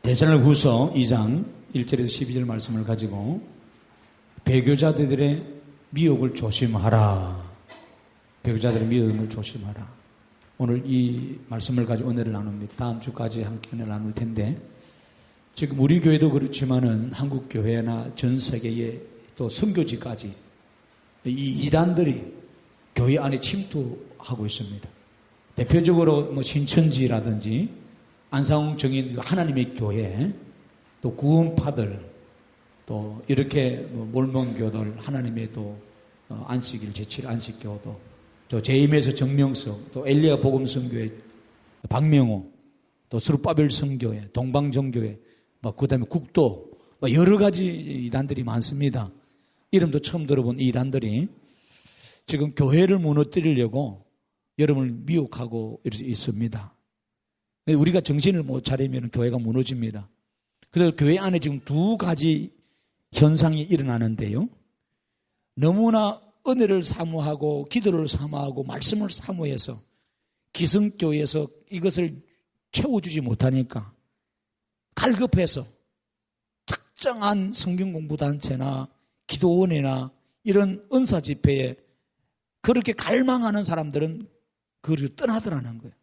데살로니가후서 2장 1절에서 12절 말씀을 가지고 배교자들의 미혹을 조심하라. 배교자들의 미혹을 조심하라. 오늘 이 말씀을 가지고 은혜를 나눕니다. 다음 주까지 함께 은혜를 나눌 텐데, 지금 우리 교회도 그렇지만은 한국 교회나 전 세계의 또 선교지까지 이 이단들이 교회 안에 침투하고 있습니다. 대표적으로 뭐 신천지라든지 안상홍 정인 하나님의 교회, 또 구원파들, 또 이렇게 몰몬교들, 하나님의 또 안식일 제칠 안식교도, 저 제임에서 정명석, 또 엘리야 복음성교회 박명호, 또 스룹바벨 성교회, 동방정교회, 그 다음에 국도, 여러 가지 이단들이 많습니다. 이름도 처음 들어본 이 이단들이 지금 교회를 무너뜨리려고 여러분을 미혹하고 있습니다. 우리가 정신을 못 차리면 교회가 무너집니다. 그래서 교회 안에 지금 두 가지 현상이 일어나는데요. 너무나 은혜를 사모하고 기도를 사모하고 말씀을 사모해서 기성교회에서 이것을 채워주지 못하니까 갈급해서 특정한 성경공부단체나 기도원이나 이런 은사 집회에 그렇게 갈망하는 사람들은 그를 떠나더라는 거예요.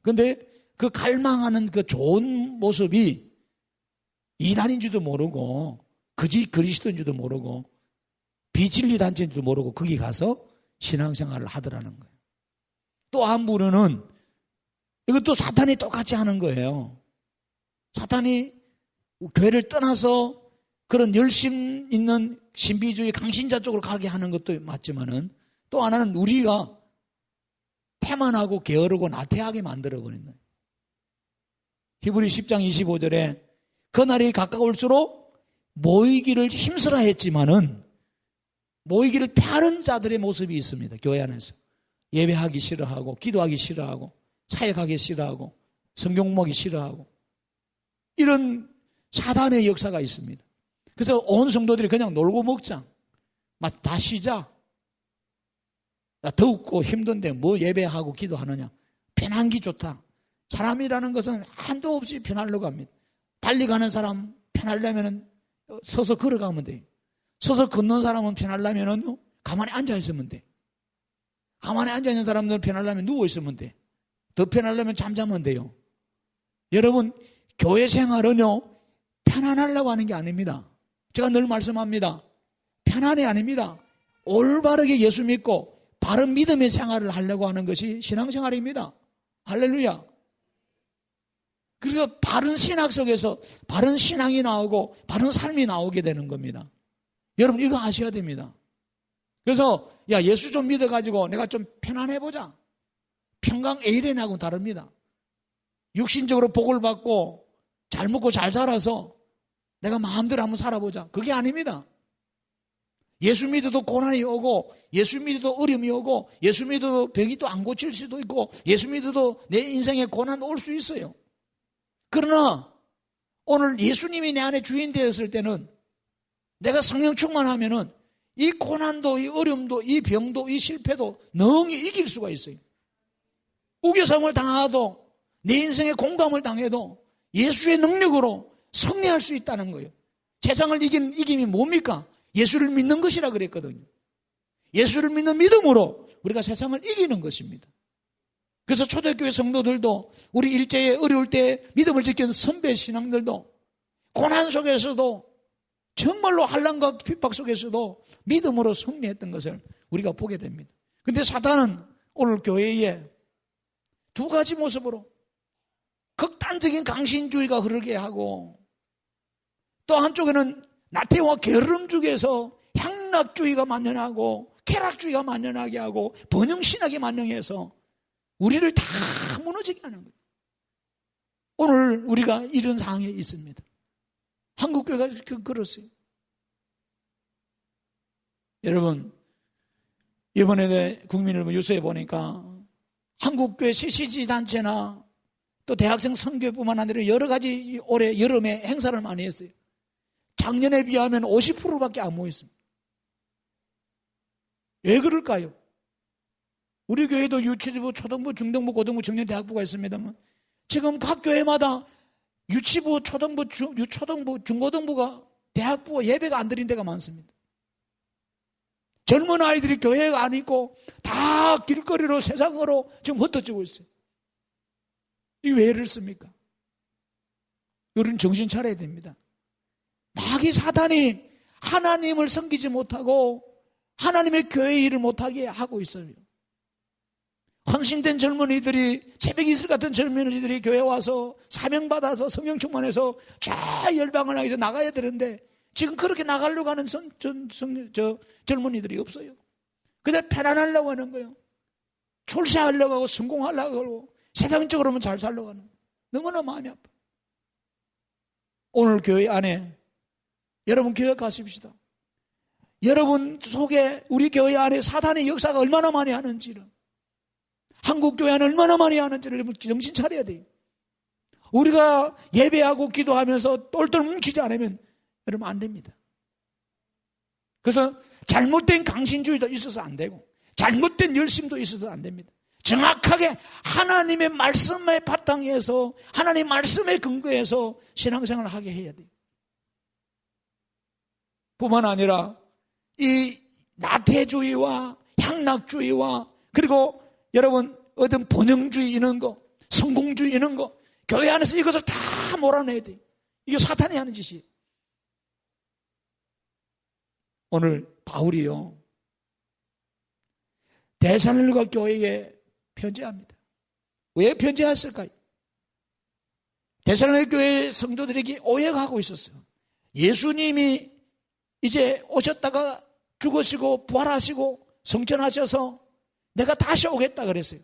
그런데 그 갈망하는 그 좋은 모습이 이단인지도 모르고 거짓 그리스도인지도 모르고 비진리 단체인지도 모르고 거기 가서 신앙생활을 하더라는 거예요. 또 한 분은 이것도 사탄이 똑같이 하는 거예요. 사탄이 교회를 떠나서 그런 열심 있는 신비주의 강신자 쪽으로 가게 하는 것도 맞지만은, 또 하나는 우리가 태만하고 게으르고 나태하게 만들어버리는 거예요. 히브리 10장 25절에 그날이 가까울수록 모이기를 힘쓰라 했지만은 모이기를 피하는 자들의 모습이 있습니다. 교회 안에서 예배하기 싫어하고 기도하기 싫어하고 사역하기 싫어하고 성경 공부하기 싫어하고 이런 사단의 역사가 있습니다. 그래서 온 성도들이 그냥 놀고 먹자, 다 쉬자, 더웠고 힘든데 뭐 예배하고 기도하느냐, 편한기 좋다. 사람이라는 것은 한도 없이 편하려고 합니다. 달리 가는 사람 편하려면 서서 걸어가면 돼요. 서서 걷는 사람은 편하려면 가만히 앉아있으면 돼. 가만히 앉아있는 사람들은 편하려면 누워있으면 돼. 더 편하려면 잠자면 돼요. 여러분, 교회 생활은요, 편안하려고 하는 게 아닙니다. 제가 늘 말씀합니다. 편안이 아닙니다. 올바르게 예수 믿고 바른 믿음의 생활을 하려고 하는 것이 신앙생활입니다. 할렐루야. 그러니까 바른 신학 속에서 바른 신앙이 나오고 바른 삶이 나오게 되는 겁니다. 여러분, 이거 아셔야 됩니다. 그래서 예수 좀 믿어가지고 내가 좀 편안해보자. 평강 에이렌하고는 다릅니다. 육신적으로 복을 받고 잘 먹고 잘 살아서 내가 마음대로 한번 살아보자. 그게 아닙니다. 예수 믿어도 고난이 오고, 예수 믿어도 어려움이 오고, 예수 믿어도 병이 또 안 고칠 수도 있고, 예수 믿어도 내 인생에 고난 올 수 있어요. 그러나 오늘 예수님이 내 안에 주인 되었을 때는 내가 성령 충만하면은 이 고난도, 이 어려움도, 이 병도, 이 실패도 능히 이길 수가 있어요. 우겨섬을 당하도, 내 인생에 공감을 당해도 예수의 능력으로 승리할 수 있다는 거예요. 세상을 이긴 이김이 뭡니까? 예수를 믿는 것이라 그랬거든요. 예수를 믿는 믿음으로 우리가 세상을 이기는 것입니다. 그래서 초대교회 성도들도, 우리 일제에 어려울 때 믿음을 지킨 선배 신앙들도 고난 속에서도 정말로 환난과 핍박 속에서도 믿음으로 승리했던 것을 우리가 보게 됩니다. 그런데 사탄은 오늘 교회에 두 가지 모습으로 극단적인 강신주의가 흐르게 하고, 또 한쪽에는 나태와 게으름 중에서 향락주의가 만연하고 쾌락주의가 만연하게 하고 번영신학이 만연해서 우리를 다 무너지게 하는 거예요. 오늘 우리가 이런 상황에 있습니다. 한국교회가 그렇어요. 여러분, 이번에 국민일보 뉴스에 보니까 한국교회 CCG 단체나 또 대학생 선교뿐만 아니라 여러 가지 올해 여름에 행사를 많이 했어요. 작년에 비하면 50%밖에 안 모였습니다. 왜 그럴까요? 우리 교회도 유치부, 초등부, 중등부, 고등부, 청년대학부가 있습니다만 지금 각 교회마다 유치부, 초등부, 중고등부가, 대학부가 예배가 안 드린 데가 많습니다. 젊은 아이들이 교회에 안 있고 다 길거리로 세상으로 지금 흩어지고 있어요. 이게 왜 이렇습니까? 우리는 정신 차려야 됩니다. 마귀 사단이 하나님을 섬기지 못하고 하나님의 교회 일을 못하게 하고 있어요. 헌신된 젊은이들이, 새벽 이슬 같은 젊은이들이 교회 와서 사명받아서 성령 충만해서 쫙 열방을 하기 위해서 나가야 되는데 지금 그렇게 나가려고 하는 젊은이들이 없어요. 그냥 편안하려고 하는 거예요. 출세하려고 하고 성공하려고 하고 세상적으로는 잘 살려고 하는 거예요. 너무나 마음이 아파. 오늘 교회 안에 여러분 교회 가십시다. 여러분 속에 우리 교회 안에 사단의 역사가 얼마나 많이 하는지를, 한국 교회 안에 얼마나 많이 하는지를 여러분 정신 차려야 돼요. 우리가 예배하고 기도하면서 똘똘 뭉치지 않으면 여러분 안 됩니다. 그래서 잘못된 강신주의도 있어서 안 되고 잘못된 열심도 있어서 안 됩니다. 정확하게 하나님의 말씀의 바탕에서 하나님의 말씀의 근거에서 신앙생활을 하게 해야 돼요. 뿐만 아니라 이 나태주의와 향락주의와 그리고 여러분 어떤 번영주의 이런 거, 성공주의 이런 거, 교회 안에서 이것을 다 몰아내야 돼요. 이게 사탄이 하는 짓이에요. 오늘 바울이요, 데살로니가 교회에 편지합니다. 왜 편지했을까요? 데살로니가 교회 성도들에게 오해가 하고 있었어요. 예수님이 이제 오셨다가 죽으시고 부활하시고 성천하셔서 내가 다시 오겠다 그랬어요.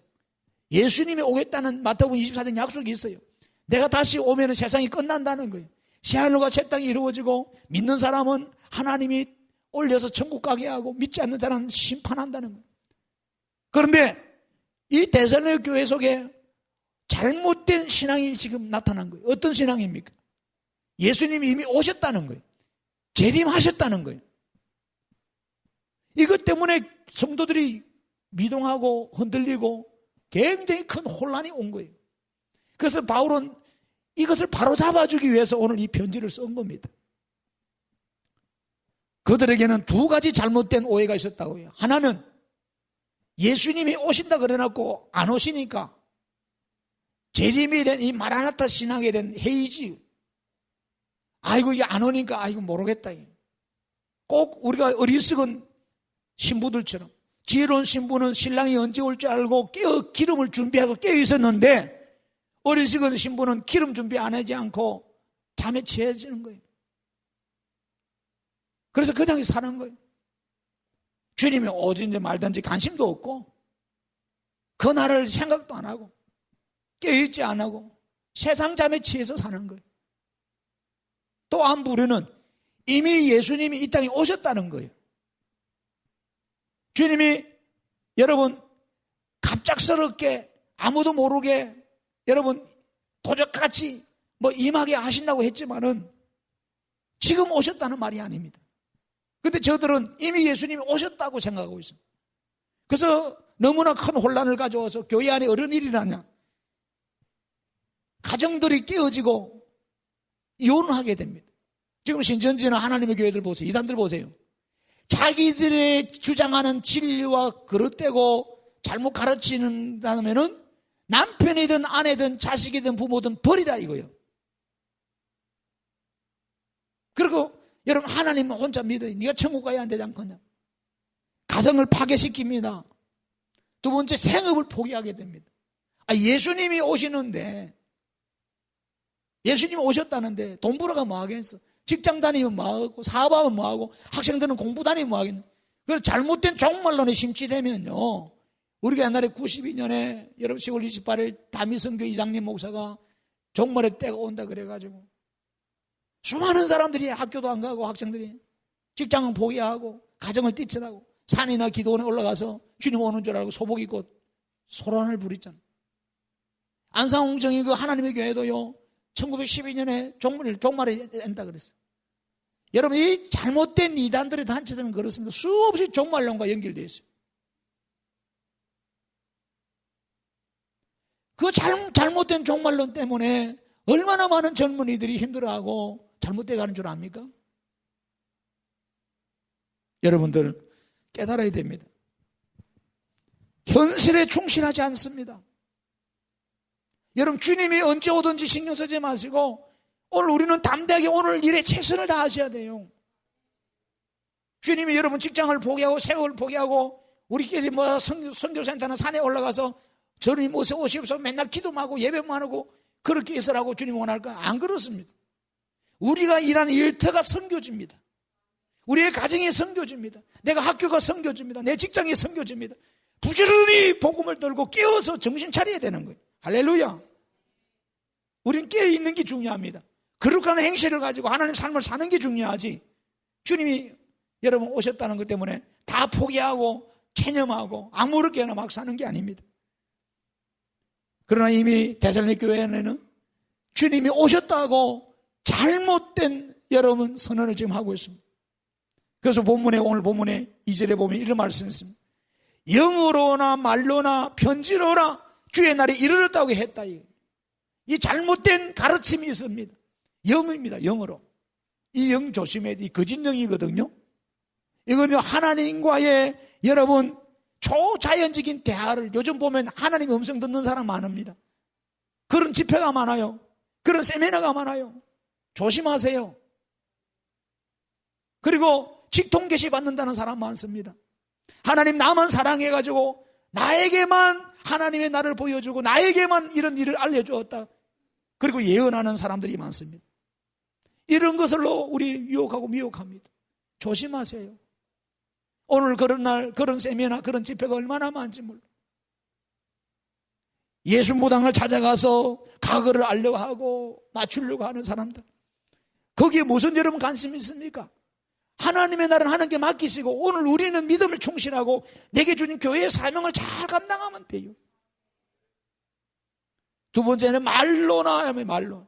예수님이 오겠다는 마태복음 24장 약속이 있어요. 내가 다시 오면 세상이 끝난다는 거예요. 새하늘과 새 땅이 이루어지고 믿는 사람은 하나님이 올려서 천국 가게 하고 믿지 않는 사람은 심판한다는 거예요. 그런데 이 데살로니가 교회 속에 잘못된 신앙이 지금 나타난 거예요. 어떤 신앙입니까? 예수님이 이미 오셨다는 거예요. 재림하셨다는 거예요. 이것 때문에 성도들이 미동하고 흔들리고 굉장히 큰 혼란이 온 거예요. 그래서 바울은 이것을 바로잡아주기 위해서 오늘 이 편지를 쓴 겁니다. 그들에게는 두 가지 잘못된 오해가 있었다고 해요. 하나는 예수님이 오신다 그래놓고 안 오시니까 재림이 된 이 마라나타 신앙에 대한 회의지. 아이고 이게 안 오니까 아이고 모르겠다. 꼭 우리가 어리석은 신부들처럼, 지혜로운 신부는 신랑이 언제 올 줄 알고 기름을 준비하고 깨어 있었는데 어리석은 신부는 기름 준비 안 하지 않고 잠에 취해지는 거예요. 그래서 그냥 사는 거예요. 주님이 오든지 말든지 관심도 없고 그날을 생각도 안 하고 깨어있지 안 하고 세상 잠에 취해서 사는 거예요. 또 한 부류는 이미 예수님이 이 땅에 오셨다는 거예요. 주님이 여러분 갑작스럽게 아무도 모르게 여러분 도적같이 임하게 하신다고 했지만은 지금 오셨다는 말이 아닙니다. 근데 저들은 이미 예수님이 오셨다고 생각하고 있어요. 그래서 너무나 큰 혼란을 가져와서 교회 안에 어떤 일이 일어나냐, 가정들이 깨어지고 이혼하게 됩니다. 지금 신천지나 하나님의 교회들 보세요. 이단들 보세요. 자기들의 주장하는 진리와 그릇되고 잘못 가르치는다면은 남편이든 아내든 자식이든 부모든 버리라 이거예요. 그리고 여러분 하나님 혼자 믿어요. 네가 천국 가야 안 되지 않겠냐. 가정을 파괴시킵니다. 두 번째, 생업을 포기하게 됩니다. 예수님이 오시는데, 예수님이 오셨다는데 돈 벌어가 뭐 하겠어? 직장 다니면 뭐 하고, 사업하면 뭐 하고, 학생들은 공부 다니면 뭐 하겠노? 그 잘못된 종말론에 심취되면요, 우리가 옛날에 92년에 여러분 10월 28일 다미성교 이장님 목사가 종말의 때가 온다 그래가지고 수많은 사람들이 학교도 안 가고 학생들이 직장은 포기하고 가정을 뛰쳐나고 산이나 기도원에 올라가서 주님 오는 줄 알고 소복 입고 소란을 부렸잖아요. 안상홍정이 그 하나님의 교회도요 1912년에 종말에 된다 그랬어요. 여러분 이 잘못된 이단들의 단체들은 그렇습니다. 수없이 종말론과 연결되어 있어요. 그 잘못된 종말론 때문에 얼마나 많은 젊은이들이 힘들어하고 잘못돼 가는 줄 압니까? 여러분들 깨달아야 됩니다. 현실에 충실하지 않습니다. 여러분, 주님이 언제 오든지 신경 쓰지 마시고 오늘 우리는 담대하게 오늘 일에 최선을 다하셔야 돼요. 주님이 여러분 직장을 포기하고 세월을 포기하고 우리끼리 뭐 선교센터나 산에 올라가서 저를 모셔오시옵소서 맨날 기도만 하고 예배만 하고 그렇게 있으라고 주님 원할까? 안 그렇습니다. 우리가 일하는 일터가 선교지입니다. 우리의 가정이 선교지입니다. 내가 학교가 선교지입니다. 내 직장이 선교지입니다. 부지런히 복음을 들고 깨어서 정신 차려야 되는 거예요. 할렐루야. 우린 깨어있는 게 중요합니다. 거룩한 행실을 가지고 하나님 삶을 사는 게 중요하지, 주님이 여러분 오셨다는 것 때문에 다 포기하고 체념하고 아무렇게나 막 사는 게 아닙니다. 그러나 이미 데살로니가 교회에는 주님이 오셨다고 잘못된 여러분 선언을 지금 하고 있습니다. 그래서 오늘 본문에 2절에 보면 이런 말씀이 있습니다. 영어로나 말로나 편지로나 주의 날이 이르렀다고 했다. 이 잘못된 가르침이 있습니다. 영입니다. 영어로. 이 영 조심해야 돼. 이 거짓 영이거든요. 이거는 하나님과의 여러분 초자연적인 대화를, 요즘 보면 하나님의 음성 듣는 사람 많습니다. 그런 집회가 많아요. 그런 세미나가 많아요. 조심하세요. 그리고 직통 계시 받는다는 사람 많습니다. 하나님 나만 사랑해가지고 나에게만 하나님의 나를 보여주고 나에게만 이런 일을 알려주었다. 그리고 예언하는 사람들이 많습니다. 이런 것을로 우리 유혹하고 미혹합니다. 조심하세요. 오늘 그런 날, 그런 세미나, 그런 집회가 얼마나 많은지 몰라. 예수 무당을 찾아가서 과거를 알려고 하고 맞추려고 하는 사람들. 거기에 무슨 여러분 관심이 있습니까? 하나님의 날은 하나님께 맡기시고 오늘 우리는 믿음을 충실하고 내게 주신 교회의 사명을 잘 감당하면 돼요. 두 번째는 말로나 하면 말로.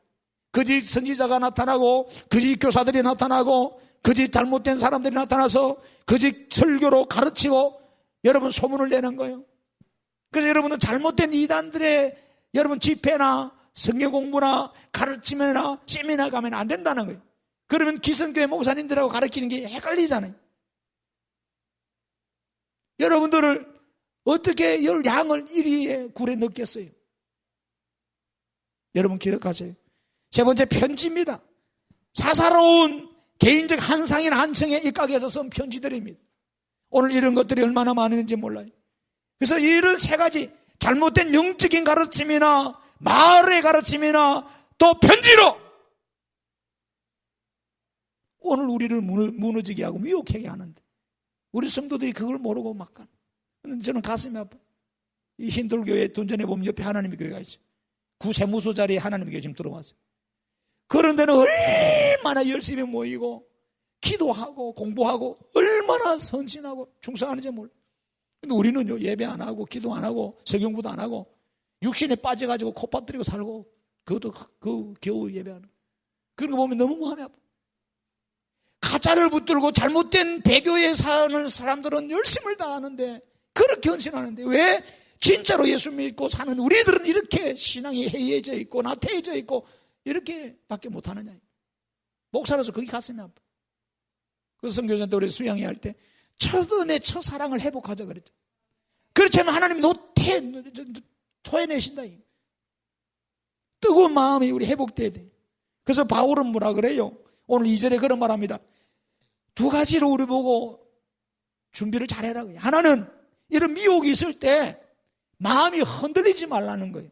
거짓 선지자가 나타나고 거짓 교사들이 나타나고 거짓 잘못된 사람들이 나타나서 거짓 설교로 가르치고 여러분 소문을 내는 거예요. 그래서 여러분은 잘못된 이단들의 여러분 집회나 성경 공부나 가르침이나 세미나 가면 안 된다는 거예요. 그러면 기성교회 목사님들하고 가르치는 게 헷갈리잖아요. 여러분들을 어떻게 열 양을 이리에 굴에 넣겠어요? 여러분 기억하세요. 세 번째, 편지입니다. 사사로운 개인적 한상이나 한층에 입각해서 쓴 편지들입니다. 오늘 이런 것들이 얼마나 많은지 몰라요. 그래서 이런 세 가지, 잘못된 영적인 가르침이나 말의 가르침이나 또 편지로 오늘 우리를 무너지게 하고 미혹하게 하는데 우리 성도들이 그걸 모르고 막 가는. 저는 가슴이 아파. 이 힌두교회 둔전에 보면 옆에 하나님의 교회가 있어요. 구세무소 자리에 하나님의 교회 지금 들어왔어요. 그런 데는 얼마나 열심히 모이고 기도하고 공부하고 얼마나 선신하고 충성하는지 몰라. 근데 우리는요, 예배 안 하고 기도 안 하고 성경부도 안 하고 육신에 빠져가지고 코 빠뜨리고 살고 그것도 그 겨우 예배하는. 그런 거 보면 너무 마음이 아파. 가짜를 붙들고 잘못된 배교에 사는 사람들은 열심을 다하는데 그렇게 헌신하는데 왜 진짜로 예수 믿고 사는 우리들은 이렇게 신앙이 해이해져 있고 나태해져 있고 이렇게 밖에 못하느냐. 목사로서 그게 가슴이 아파. 그 선교사 때 우리 수양회 할 때 첫은혜 첫사랑을 회복하자 그랬죠. 그렇지 않으면 하나님 토해내신다. 뜨거운 마음이 우리 회복돼야 돼. 그래서 바울은 뭐라 그래요? 오늘 2절에 그런 말 합니다. 두 가지로 우리 보고 준비를 잘해라. 하나는 이런 미혹이 있을 때 마음이 흔들리지 말라는 거예요.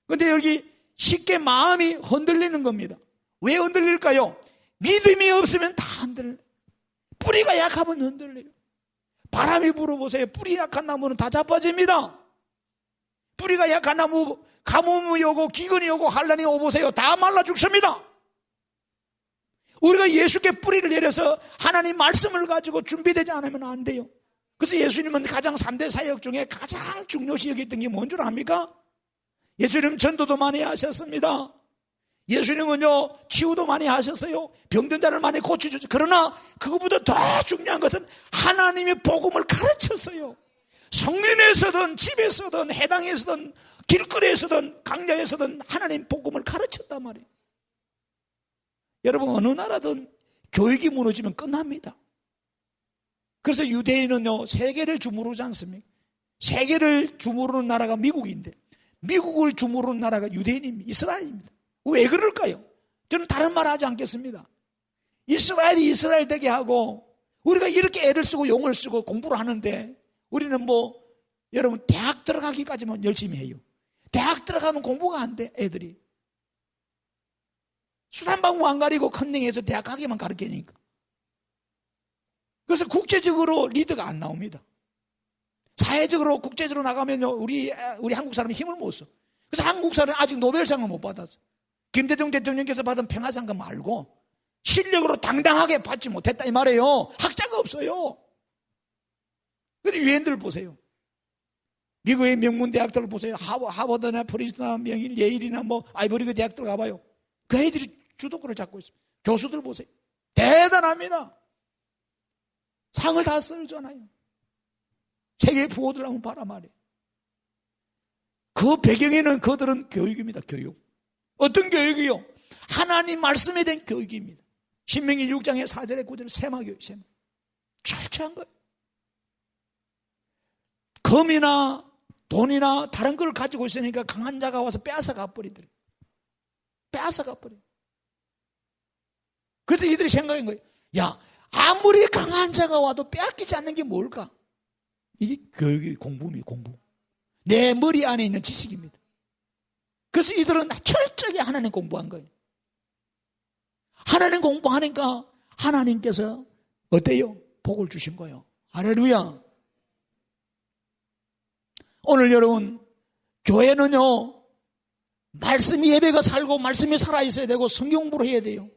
그런데 여기 쉽게 마음이 흔들리는 겁니다. 왜 흔들릴까요? 믿음이 없으면 다 흔들려요. 뿌리가 약하면 흔들려요. 바람이 불어보세요. 뿌리 약한 나무는 다 자빠집니다. 뿌리가 약한 나무 가뭄이 오고 기근이 오고 환란이 오보세요. 다 말라 죽습니다. 우리가 예수께 뿌리를 내려서 하나님 말씀을 가지고 준비되지 않으면 안 돼요. 그래서 예수님은 가장 3대 사역 중에 가장 중요시 여겼던 게 뭔 줄 압니까? 예수님 전도도 많이 하셨습니다. 예수님은요 치유도 많이 하셨어요. 병든 자를 많이 고쳐주죠. 그러나 그것보다 더 중요한 것은 하나님의 복음을 가르쳤어요. 성면에서든 집에서든 해당에서든 길거리에서든 강좌에서든 하나님 복음을 가르쳤단 말이에요. 여러분, 어느 나라든 교육이 무너지면 끝납니다. 그래서 유대인은요, 세계를 주무르지 않습니까? 세계를 주무르는 나라가 미국인데, 미국을 주무르는 나라가 유대인입니다. 이스라엘입니다. 왜 그럴까요? 저는 다른 말 하지 않겠습니다. 이스라엘이 이스라엘 되게 하고, 우리가 이렇게 애를 쓰고 용을 쓰고 공부를 하는데, 우리는 여러분, 대학 들어가기까지만 열심히 해요. 대학 들어가면 공부가 안 돼, 애들이. 수단방구 안 가리고 컨닝해서 대학 가기만 가르치니까. 그래서 국제적으로 리더가 안 나옵니다. 사회적으로, 국제적으로 나가면요, 우리 한국 사람이 힘을 못 써. 그래서 한국 사람은 아직 노벨상을 못 받았어. 김대중 대통령께서 받은 평화상금 말고 실력으로 당당하게 받지 못했다 이 말이에요. 학자가 없어요. 근데 유엔들 보세요. 미국의 명문 대학들을 보세요. 하버드나 프린스나 명일, 예일이나 아이보리그 대학들 가봐요. 그 애들이 주도권을 잡고 있습니다. 교수들 보세요. 대단합니다. 상을 다 써주잖아요. 세계 부호들 한번 봐라 말이에요. 그 배경에는 그들은 교육입니다. 교육. 어떤 교육이요? 하나님 말씀에 대한 교육입니다. 신명기 6장의 4절에 9절에 세마교육, 철저한 거예요. 금이나 돈이나 다른 걸 가지고 있으니까 강한 자가 와서 빼앗아 가버리더래요. 빼앗아 가버려요. 그래서 이들이 생각한 거예요. 야, 아무리 강한 자가 와도 빼앗기지 않는 게 뭘까? 이게 교육이 공부입니다. 공부. 내 머리 안에 있는 지식입니다. 그래서 이들은 철저하게 하나님 공부한 거예요. 하나님 공부하니까 하나님께서 어때요? 복을 주신 거예요. 할렐루야. 오늘 여러분, 교회는요, 말씀이 예배가 살고 말씀이 살아있어야 되고 성경 공부를 해야 돼요.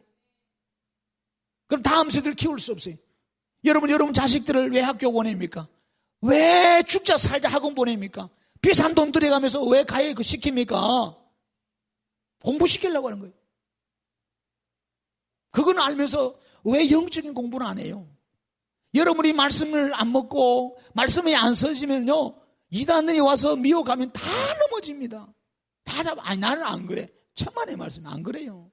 그럼 다음 세대를 키울 수 없어요. 여러분 자식들을 왜 학교 보냅니까? 왜 죽자 살자 학원 보냅니까? 비싼 돈 들여가면서 왜 가해 시킵니까? 공부시키려고 하는 거예요. 그건 알면서 왜 영적인 공부는 안 해요? 여러분이 말씀을 안 먹고 말씀이 안 서지면요, 이단들이 와서 미혹하면 다 넘어집니다. 다 아니 나는 안 그래. 천만의 말씀 안 그래요.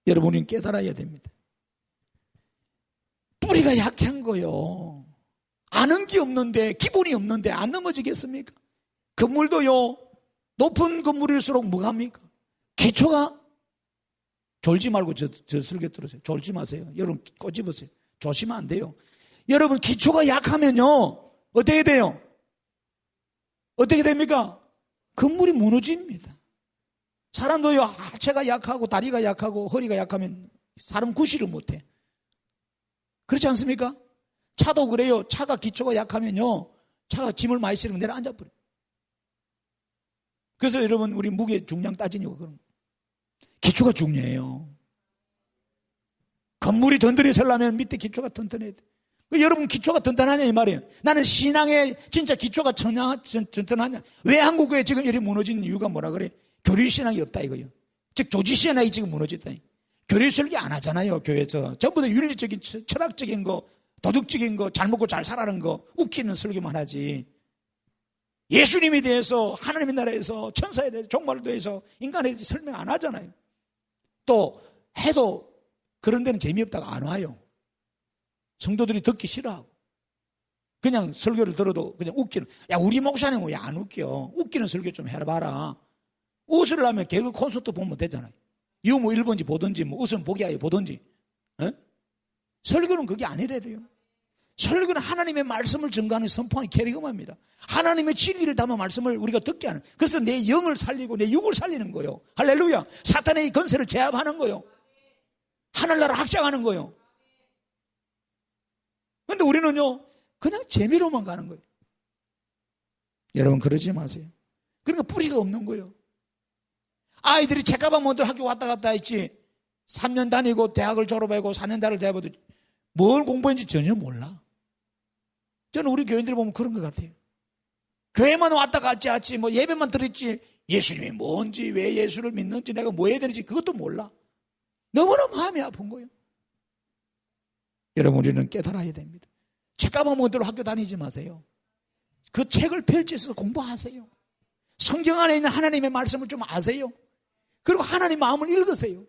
여러분이 깨달아야 됩니다. 뿌리가 약한 거요. 아는 게 없는데, 기본이 없는데 안 넘어지겠습니까? 건물도요, 높은 건물일수록 뭐합니까? 기초가, 졸지 말고 저 설교 들으세요. 졸지 마세요. 여러분 꼬집으세요. 조심하면 안 돼요. 여러분 기초가 약하면요, 어떻게 돼요? 어떻게 됩니까? 건물이 무너집니다. 사람도요, 하체가 약하고 다리가 약하고 허리가 약하면 사람 구실을 못해. 그렇지 않습니까? 차도 그래요. 차가 기초가 약하면요, 차가 짐을 많이 실으면 내려앉아버려요. 그래서 여러분, 우리 무게 중량 따지니까 그런 기초가 중요해요. 건물이 든든히 서려면 밑에 기초가 튼튼해야 돼. 여러분 기초가 튼튼하냐 이 말이에요. 나는 신앙에 진짜 기초가 튼튼하냐. 왜 한국에 지금 이렇게 무너진 이유가 뭐라 그래? 교리신앙이 없다 이거예요. 즉 조지신앙이 지금 무너졌다. 교리 설교 안 하잖아요. 교회에서 전부 다 윤리적인 철학적인 거, 도덕적인 거, 잘 먹고 잘 살아라는 거, 웃기는 설교만 하지. 예수님에 대해서, 하나님의 나라에서, 천사에 대해서, 종말에 대해서, 인간에 대해서 설명 안 하잖아요. 또 해도 그런 데는 재미없다고 안 와요. 성도들이 듣기 싫어하고 그냥 설교를 들어도 그냥 웃기는, 야 우리 목사님은 왜 안 웃겨? 웃기는 설교 좀 해봐라. 웃으려면 개그 콘서트 보면 되잖아요. 유머 1번지 보든지 웃으면 보기 아예 보든지. 설교는 그게 아니래야 돼요. 설교는 하나님의 말씀을 증거하는 선포하는 캐리그마입니다. 하나님의 진리를 담은 말씀을 우리가 듣게 하는. 그래서 내 영을 살리고 내 육을 살리는 거예요. 할렐루야. 사탄의 건세를 제압하는 거예요. 하늘나라 확장하는 거예요. 그런데 우리는요, 그냥 재미로만 가는 거예요. 여러분 그러지 마세요. 그러니까 뿌리가 없는 거예요. 아이들이 책가방 먼저 학교 왔다 갔다 했지 3년 다니고 대학을 졸업하고 4년 다를 대학도 뭘 공부했는지 전혀 몰라. 저는 우리 교인들 보면 그런 것 같아요. 교회만 왔다 갔지 않지 예배만 드렸지 예수님이 뭔지 왜 예수를 믿는지 내가 뭐 해야 되는지 그것도 몰라. 너무나 마음이 아픈 거예요. 여러분 우리는 깨달아야 됩니다. 책가방 먼저 학교 다니지 마세요. 그 책을 펼쳐서 공부하세요. 성경 안에 있는 하나님의 말씀을 좀 아세요. 그리고 하나님 마음을 읽으세요.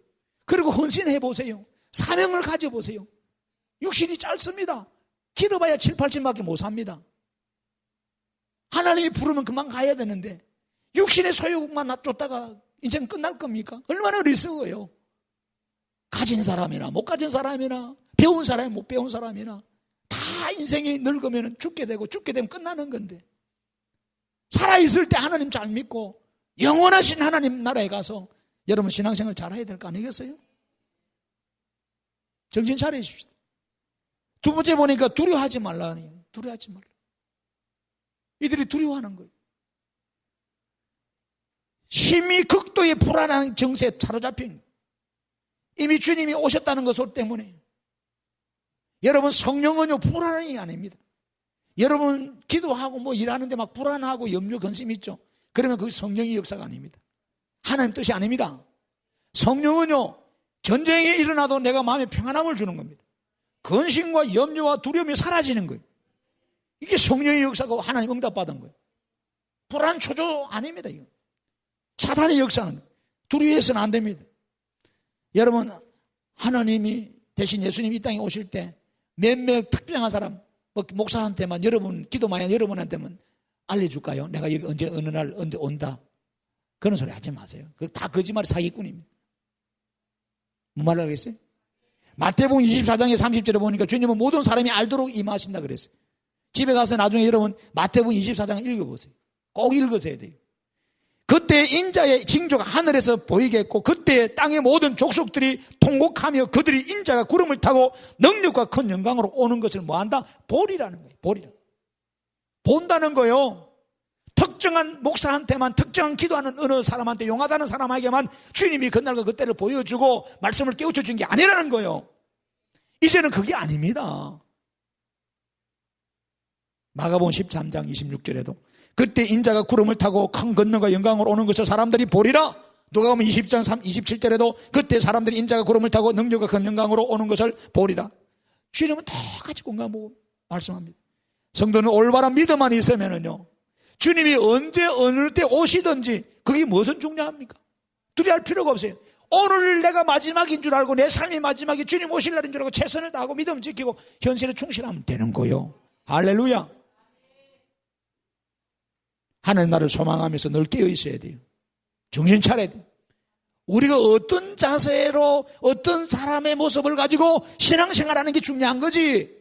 그리고 헌신해 보세요. 사명을 가져보세요. 육신이 짧습니다. 길어봐야 7, 80밖에 못 삽니다. 하나님이 부르면 그만 가야 되는데 육신의 소유만 쫓다가 인생 끝날 겁니까? 얼마나 어리석어요. 가진 사람이나 못 가진 사람이나 배운 사람이나 못 배운 사람이나 다 인생이 늙으면 죽게 되고 죽게 되면 끝나는 건데, 살아있을 때 하나님 잘 믿고 영원하신 하나님 나라에 가서 여러분 신앙생활 잘해야 될 거 아니겠어요? 정신 차리십시다. 두 번째 보니까 두려워하지 말라니. 두려워하지 말라. 이들이 두려워하는 거예요. 심히 극도의 불안한 정세에 사로잡힌, 이미 주님이 오셨다는 것 때문에 여러분 성령은요 불안이 아닙니다. 여러분 기도하고 뭐 일하는데 막 불안하고 염려 근심 있죠. 그러면 그게 성령의 역사가 아닙니다. 하나님 뜻이 아닙니다. 성령은요 전쟁이 일어나도 내가 마음에 평안함을 주는 겁니다. 근심과 염려와 두려움이 사라지는 거예요. 이게 성령의 역사고 하나님 응답받은 거예요. 불안 초조 아닙니다. 이거 사탄의 역사는 거예요. 두려워해서는 안 됩니다. 여러분 하나님이 대신 예수님이 이 땅에 오실 때 몇몇 특별한 사람, 목사한테만, 여러분 기도만야 여러분한테만 알려줄까요? 내가 여기 언제 어느 날 언제 온다. 그런 소리 하지 마세요. 그거 다 거짓말 사기꾼입니다. 뭐 말을 하겠어요? 마태복음 24장의 30절에 보니까 주님은 모든 사람이 알도록 임하신다 그랬어요. 집에 가서 나중에 여러분 마태복음 24장 읽어보세요. 꼭 읽으셔야 돼요. 그때 인자의 징조가 하늘에서 보이겠고 그때 땅의 모든 족속들이 통곡하며 그들이 인자가 구름을 타고 능력과 큰 영광으로 오는 것을 뭐한다? 보리라는 거예요. 보리라. 본다는 거예요. 특정한 목사한테만, 특정한 기도하는 어느 사람한테, 용하다는 사람에게만 주님이 그날과 그때를 보여주고 말씀을 깨우쳐 준 게 아니라는 거예요. 이제는 그게 아닙니다. 마가복음 13장 26절에도 그때 인자가 구름을 타고 큰 권능과 영광으로 오는 것을 사람들이 보리라. 누가복음 20장 27절에도 그때 사람들이 인자가 구름을 타고 능력과 큰 영광으로 오는 것을 보리라. 주님은 똑같이 공감하고 말씀합니다. 성도는 올바른 믿음만 있으면은요, 주님이 언제 어느 때 오시든지 그게 무엇은 중요합니까? 두려워할 필요가 없어요. 오늘 내가 마지막인 줄 알고 내 삶이 마지막이 주님 오실 날인 줄 알고 최선을 다하고 믿음 지키고 현실에 충실하면 되는 거예요. 할렐루야. 하나님 나를 소망하면서 늘 깨어 있어야 돼요. 정신 차려야 돼요. 우리가 어떤 자세로 어떤 사람의 모습을 가지고 신앙생활하는 게 중요한 거지.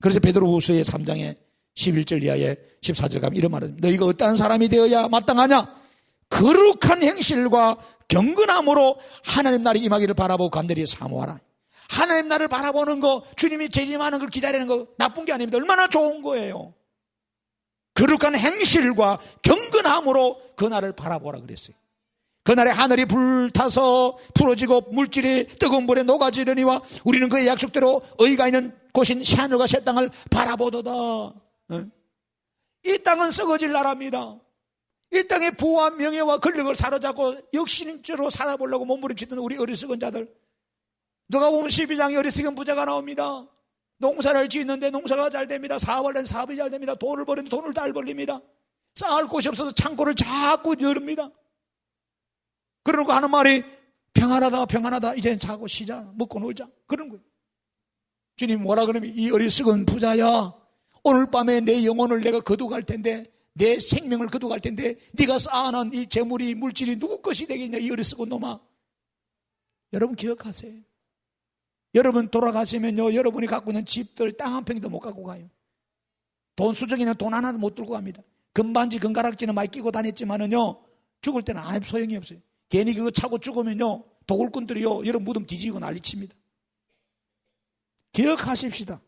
그래서 베드로후서의 3장에 11절 이하에 14절 가면 이런 말을 합니다. 너희가 어떠한 사람이 되어야 마땅하냐? 거룩한 행실과 경건함으로 하나님 나라의 임하기를 바라보고 간절히 사모하라. 하나님 나라를 바라보는 거, 주님이 재림하는 걸 기다리는 거 나쁜 게 아닙니다. 얼마나 좋은 거예요. 거룩한 행실과 경건함으로 그날을 바라보라 그랬어요. 그날에 하늘이 불타서 풀어지고 물질이 뜨거운 물에 녹아지려니와 우리는 그의 약속대로 의가 있는 곳인 새하늘과 새 땅을 바라보도다. 이 땅은 썩어질 나라입니다. 이 땅의 부와 명예와 권력을 사로잡고 역신적으로 살아보려고 몸부림치던 우리 어리석은 자들, 누가복음 12장에 어리석은 부자가 나옵니다. 농사를 짓는데 농사가 잘 됩니다. 사업을 낸 사업이 잘 됩니다. 돈을 버리는데 돈을 잘 벌립니다. 쌓을 곳이 없어서 창고를 자꾸 열입니다. 그러고 하는 말이 평안하다 평안하다, 이제는 자고 쉬자, 먹고 놀자, 그런 거예요. 주님 뭐라 그러면, 이 어리석은 부자야, 오늘 밤에 내 영혼을 내가 거두갈 텐데, 내 생명을 거두갈 텐데 네가 쌓아놓은 이 재물이 물질이 누구 것이 되겠냐, 이 어리석은 놈아. 여러분 기억하세요. 여러분 돌아가시면요, 여러분이 갖고 있는 집들 땅 한 평도 못 갖고 가요. 돈 수정이는 돈 하나도 못 들고 갑니다. 금반지 금가락지는 많이 끼고 다녔지만은요, 죽을 때는 아무 소용이 없어요. 괜히 그거 차고 죽으면요, 도굴꾼들이요 여러분 무덤 뒤지고 난리칩니다. 기억하십시다.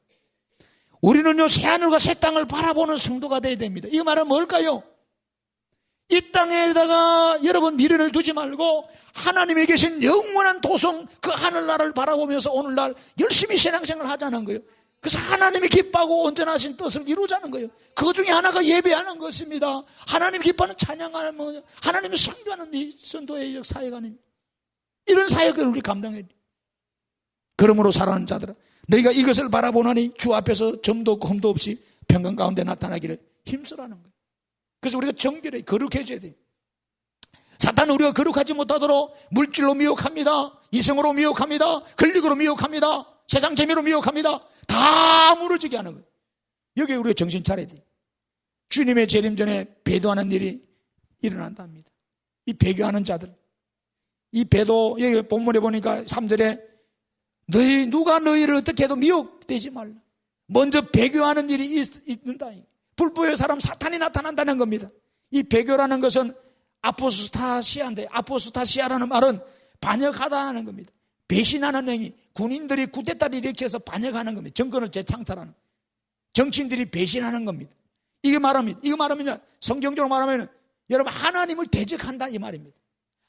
우리는요 새하늘과 새 땅을 바라보는 성도가 되어야 됩니다. 이 말은 뭘까요? 이 땅에다가 여러분 미련을 두지 말고 하나님이 계신 영원한 도성 그 하늘나라를 바라보면서 오늘날 열심히 신앙생활을 하자는 거예요. 그래서 하나님이 기뻐하고 온전하신 뜻을 이루자는 거예요. 그 중에 하나가 예배하는 것입니다. 하나님이 기뻐하는 찬양하는 뭐, 하나님이 선교하는 이 선도의 사역 아닙니다. 이런 사역을 우리 감당해야 돼요. 그러므로 사랑하는 자들아, 너희가 이것을 바라보나니 주 앞에서 점도 없고 흠도 없이 평강 가운데 나타나기를 힘쓰라는 거예요. 그래서 우리가 정결해 거룩해져야 돼요. 사탄은 우리가 거룩하지 못하도록 물질로 미혹합니다. 이성으로 미혹합니다. 권력으로 미혹합니다. 세상 재미로 미혹합니다. 다 무너지게 하는 거예요. 여기에 우리가 정신 차려야 돼요. 주님의 재림 전에 배도하는 일이 일어난답니다. 이 배교하는 자들, 이 배도 여기 본문에 보니까 3절에 누가 너희를 어떻게 해도 미혹되지 말라. 먼저 배교하는 일이 있는다. 불법의 사람 사탄이 나타난다는 겁니다. 이 배교라는 것은 아포스타시아인데, 아포스타시아라는 말은 반역하다는 겁니다. 배신하는 행위, 군인들이 쿠데타를 일으켜서 반역하는 겁니다. 정권을 재창탈하는, 정치인들이 배신하는 겁니다. 이거 말하면 성경적으로 말하면 여러분 하나님을 대적한다 이 말입니다.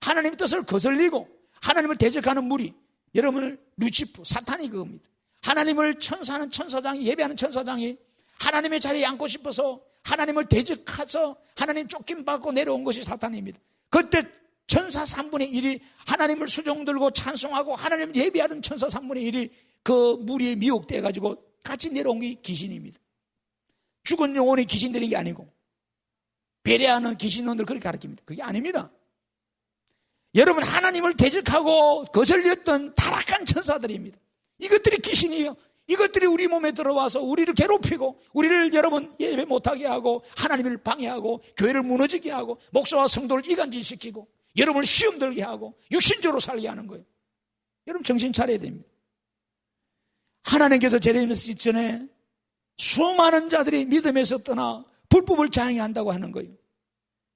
하나님의 뜻을 거슬리고 하나님을 대적하는 무리, 여러분을 루치프, 사탄이 그겁니다. 하나님을 천사하는 천사장이, 예배하는 천사장이 하나님의 자리에 앉고 싶어서 하나님을 대적해서 하나님 쫓김받고 내려온 것이 사탄입니다. 그때 천사 3분의 1이 하나님을 수종들고 찬송하고 하나님을 예배하던 천사 3분의 1이 그 무리에 미혹되어 가지고 같이 내려온 게 귀신입니다. 죽은 영혼이 귀신 되는 게 아니고 배려하는 귀신론들 그렇게 가르칩니다. 그게 아닙니다. 여러분 하나님을 대적하고 거슬렸던 타락한 천사들입니다. 이것들이 귀신이에요. 이것들이 우리 몸에 들어와서 우리를 괴롭히고 우리를 여러분 예배 못하게 하고 하나님을 방해하고 교회를 무너지게 하고 목사와 성도를 이간질시키고 여러분을 시험 들게 하고 육신적으로 살게 하는 거예요. 여러분 정신 차려야 됩니다. 하나님께서 재림하시기 전에 수많은 자들이 믿음에서 떠나 불법을 자행한다고 하는 거예요.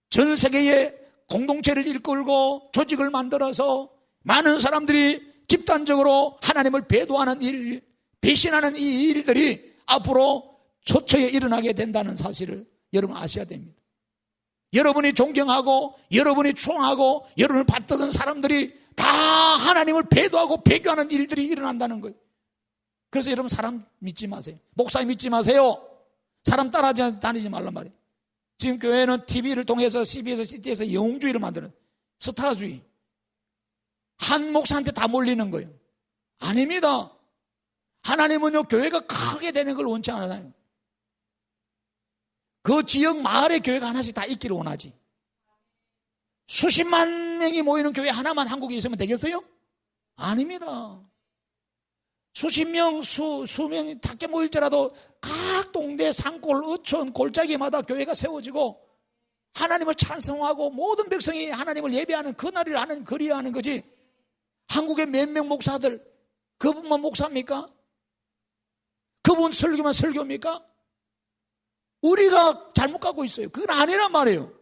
전 세계에 공동체를 이끌고 조직을 만들어서 많은 사람들이 집단적으로 하나님을 배도하는 일, 배신하는 이 일들이 앞으로 초처에 일어나게 된다는 사실을 여러분 아셔야 됩니다. 여러분이 존경하고 여러분이 추앙하고 여러분을 받들던 사람들이 다 하나님을 배도하고 배교하는 일들이 일어난다는 거예요. 그래서 여러분 사람 믿지 마세요. 목사 믿지 마세요. 사람 따라 다니지 말란 말이에요. 지금 교회는 TV를 통해서 CBS, CT에서 영웅주의를 만드는 스타주의. 한 목사한테 다 몰리는 거예요. 아닙니다. 하나님은요 교회가 크게 되는 걸 원치 않아요. 그 지역 마을의 교회가 하나씩 다 있기를 원하지. 수십만 명이 모이는 교회 하나만 한국에 있으면 되겠어요? 아닙니다. 수십 명, 수명이 작게 모일지라도 각 동네 산골, 어촌, 골짜기마다 교회가 세워지고 하나님을 찬송하고 모든 백성이 하나님을 예배하는 그날을 하나님 그리워하는 거지. 한국의 몇 명 목사들 그분만 목사입니까? 그분 설교만 설교입니까? 우리가 잘못 가고 있어요. 그건 아니란 말이에요.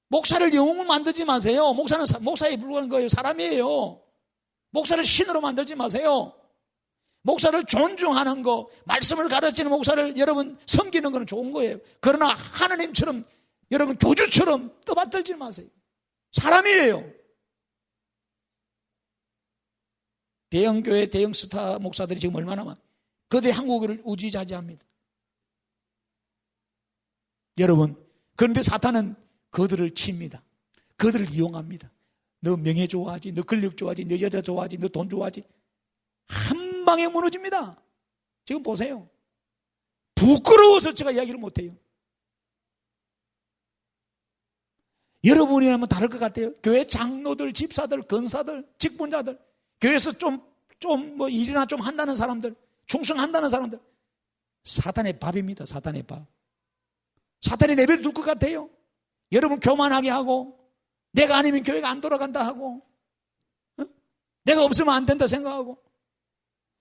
목사를 영웅을 만들지 마세요. 목사는 목사에 불과한 거예요. 사람이에요. 목사를 신으로 만들지 마세요. 목사를 존중하는 거, 말씀을 가르치는 목사를 여러분 섬기는 거는 좋은 거예요. 그러나 하나님처럼 여러분 교주처럼 떠받들지 마세요. 사람이에요. 대형교회 대형 스타 목사들이 지금 얼마나 많아요. 그들이 한국을 우지자지합니다. 여러분, 그런데 사탄은 그들을 칩니다. 그들을 이용합니다. 너 명예 좋아하지, 너 권력 좋아하지, 너 여자 좋아하지, 너 돈 좋아하지. 한 방에 무너집니다. 지금 보세요. 부끄러워서 제가 이야기를 못해요. 여러분이라면 다를 것 같아요. 교회 장로들, 집사들, 권사들, 직분자들, 교회에서 뭐 일이나 좀 한다는 사람들, 충성한다는 사람들, 사탄의 밥입니다. 사탄의 밥. 사탄이 내버려 둘 것 같아요. 여러분 교만하게 하고 내가 아니면 교회가 안 돌아간다 하고 내가 없으면 안 된다 생각하고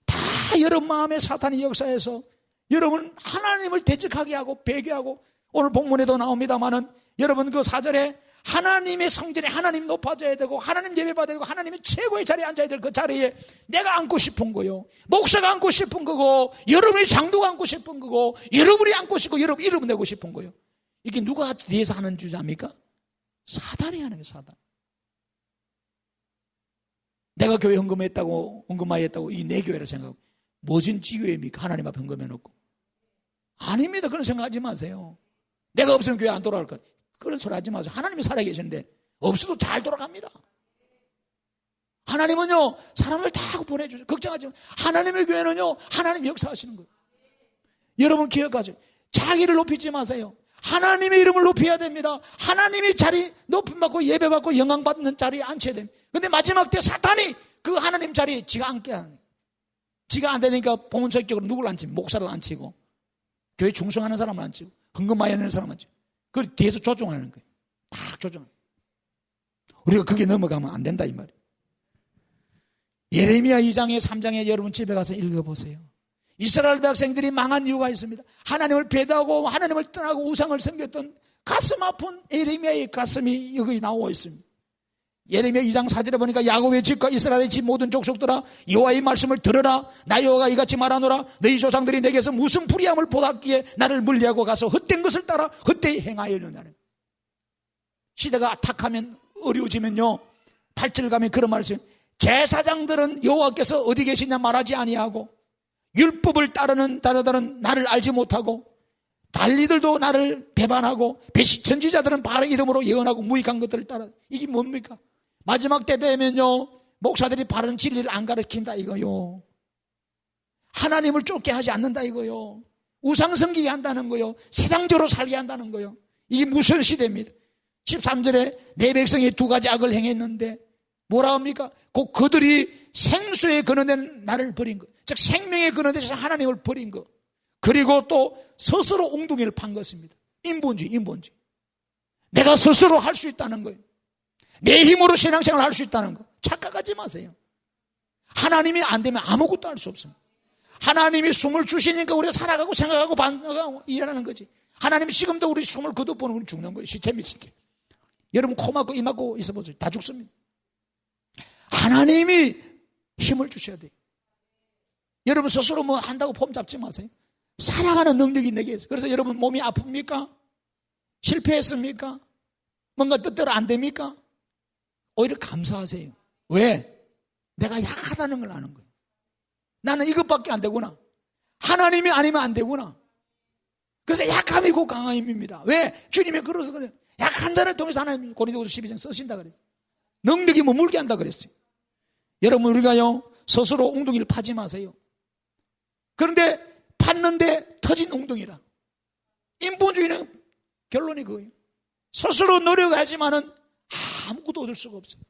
다 여러분 마음에 사탄이 역사해서 여러분 하나님을 대적하게 하고 배교하고 오늘 본문에도 나옵니다마는 여러분 그 4절에 하나님의 성전에 하나님 높아져야 되고 하나님 예배 받아야 되고 하나님의 최고의 자리에 앉아야 될 그 자리에 내가 앉고 싶은 거요. 목사가 앉고 싶은 거고 여러분의 장로가 앉고 싶은 거고 여러분이 앉고 싶고 여러분 이름 내고 싶은 거요. 이게 누가 뒤에서 하는 주자입니까? 사단이 하는 거예요. 사단. 내가 교회 헌금하게 했다고 이게 내 교회라 생각하고 무슨 지교회입니까? 하나님 앞에 헌금해놓고. 아닙니다. 그런 생각하지 마세요. 내가 없으면 교회 안 돌아갈 것. 그런 소리 하지 마세요. 하나님이 살아계시는데 없어도 잘 돌아갑니다. 하나님은요 사람을 다 보내주죠. 걱정하지 마. 하나님의 교회는요 하나님이 역사하시는 거예요. 여러분 기억하세요. 자기를 높이지 마세요. 하나님의 이름을 높여야 됩니다. 하나님이 자리 높임받고 예배받고 영광받는 자리에 앉혀야 됩니다. 근데 마지막 때 사탄이 그 하나님 자리에 지가 앉게 하는 거예요. 지가 안 되니까 봉헌성격으로 누구를 앉히고 목사를 앉히고 교회 충성하는 사람을 앉히고 헌금 많이 내는 사람을 앉히고 그걸 뒤에서 조종하는 거예요. 딱 조종하는 거예요. 우리가 그게 넘어가면 안 된다 이 말이에요. 예레미야 2장에 3장에 여러분 집에 가서 읽어보세요. 이스라엘 백성들이 망한 이유가 있습니다. 하나님을 배도하고 하나님을 떠나고 우상을 섬겼던 가슴 아픈 예레미야의 가슴이 여기 나와 있습니다. 예레미야 2장 4절에 보니까 야곱의 집과 이스라엘의 집 모든 족속들아 여호와의 말씀을 들으라. 나 여호와가 이같이 말하노라. 너희 조상들이 내게서 무슨 불의함을 보았기에 나를 멀리하고 가서 헛된 것을 따라 헛되이 행하였느냐. 시대가 탁하면 어려워지면요 8절 가면 그런 말씀. 제사장들은 여호와께서 어디 계시냐 말하지 아니하고 율법을 따르는 나를 알지 못하고 달리들도 나를 배반하고 선지자들은 바알의 이름으로 예언하고 무익한 것들을 따라. 이게 뭡니까? 마지막 때 되면요 목사들이 바른 진리를 안 가르친다 이거요. 하나님을 쫓게 하지 않는다 이거요. 우상 섬기게 한다는 거요. 세상적으로 살게 한다는 거요. 이게 무슨 시대입니다. 13절에 내 백성이 두 가지 악을 행했는데 뭐라 합니까? 곧 그들이 생수에 근원된 나를 버린 것, 즉 생명의 근원에서 하나님을 버린 것, 그리고 또 스스로 웅둥이를 판 것입니다. 인본주의. 내가 스스로 할 수 있다는 거예요. 내 힘으로 신앙생활을 할 수 있다는 거 착각하지 마세요. 하나님이 안 되면 아무것도 할 수 없습니다. 하나님이 숨을 주시니까 우리가 살아가고 생각하고 반응하고 일하는 거지. 하나님이 지금도 우리 숨을 거듭보는 우리 죽는 거예요. 시체 미치게. 여러분 코 막고 입 막고 있어보세요. 다 죽습니다. 하나님이 힘을 주셔야 돼요. 여러분 스스로 뭐 한다고 폼 잡지 마세요. 살아가는 능력이 내게 있어요. 그래서 여러분 몸이 아픕니까? 실패했습니까? 뭔가 뜻대로 안 됩니까? 오히려 감사하세요. 왜? 내가 약하다는 걸 아는 거예요. 나는 이것밖에 안 되구나. 하나님이 아니면 안 되구나. 그래서 약함이 곧 강함입니다. 왜? 주님이 그러셨거든요. 약한 자를 통해서 하나님 고린도후서 12장 쓰신다 그랬어요. 능력이 머물게 한다 그랬어요. 여러분 우리가요 스스로 웅둥이를 파지 마세요. 그런데 팠는데 터진 웅둥이라. 인본주의는 결론이 그거예요. 스스로 노력하지만은 아무것도 얻을 수가 없어요.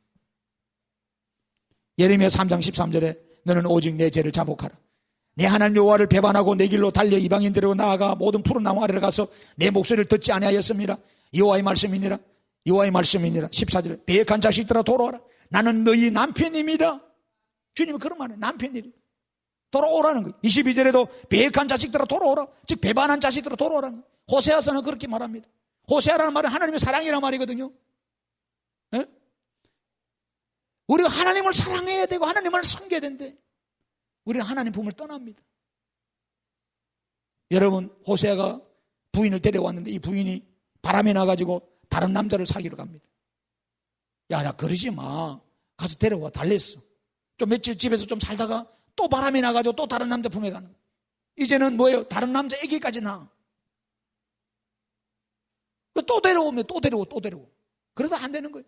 예레미야 3장 13절에 너는 오직 내 죄를 자복하라. 내 하나님 여호와를 배반하고 내 길로 달려 이방인들로 나아가 모든 푸른 나무 아래로 가서 내 목소리를 듣지 아니하였습니다. 여호와의 말씀이니라. 14절에 배역한 자식들아 돌아오라. 나는 너희 남편입니다. 주님은 그런 말이에요. 남편이래. 돌아오라는 거예요. 22절에도 배역한 자식들아 돌아오라. 즉 배반한 자식들아 돌아오라는 거예요. 호세아서는 그렇게 말합니다. 호세아라는 말은 하나님의 사랑이라는 말이거든요. 에? 우리가 하나님을 사랑해야 되고 하나님을 섬겨야 되는데 우리는 하나님 품을 떠납니다. 여러분 호세아가 부인을 데려왔는데 이 부인이 바람이 나가지고 다른 남자를 사귀러 갑니다. 야 그러지 마. 가서 데려와. 달랬어. 좀 며칠 집에서 좀 살다가 또 바람이 나가지고 또 다른 남자 품에 가는 거예요. 이제는 뭐예요? 다른 남자 애기까지 낳아. 또 데려오면 또 데려오고. 그러다 안 되는 거예요.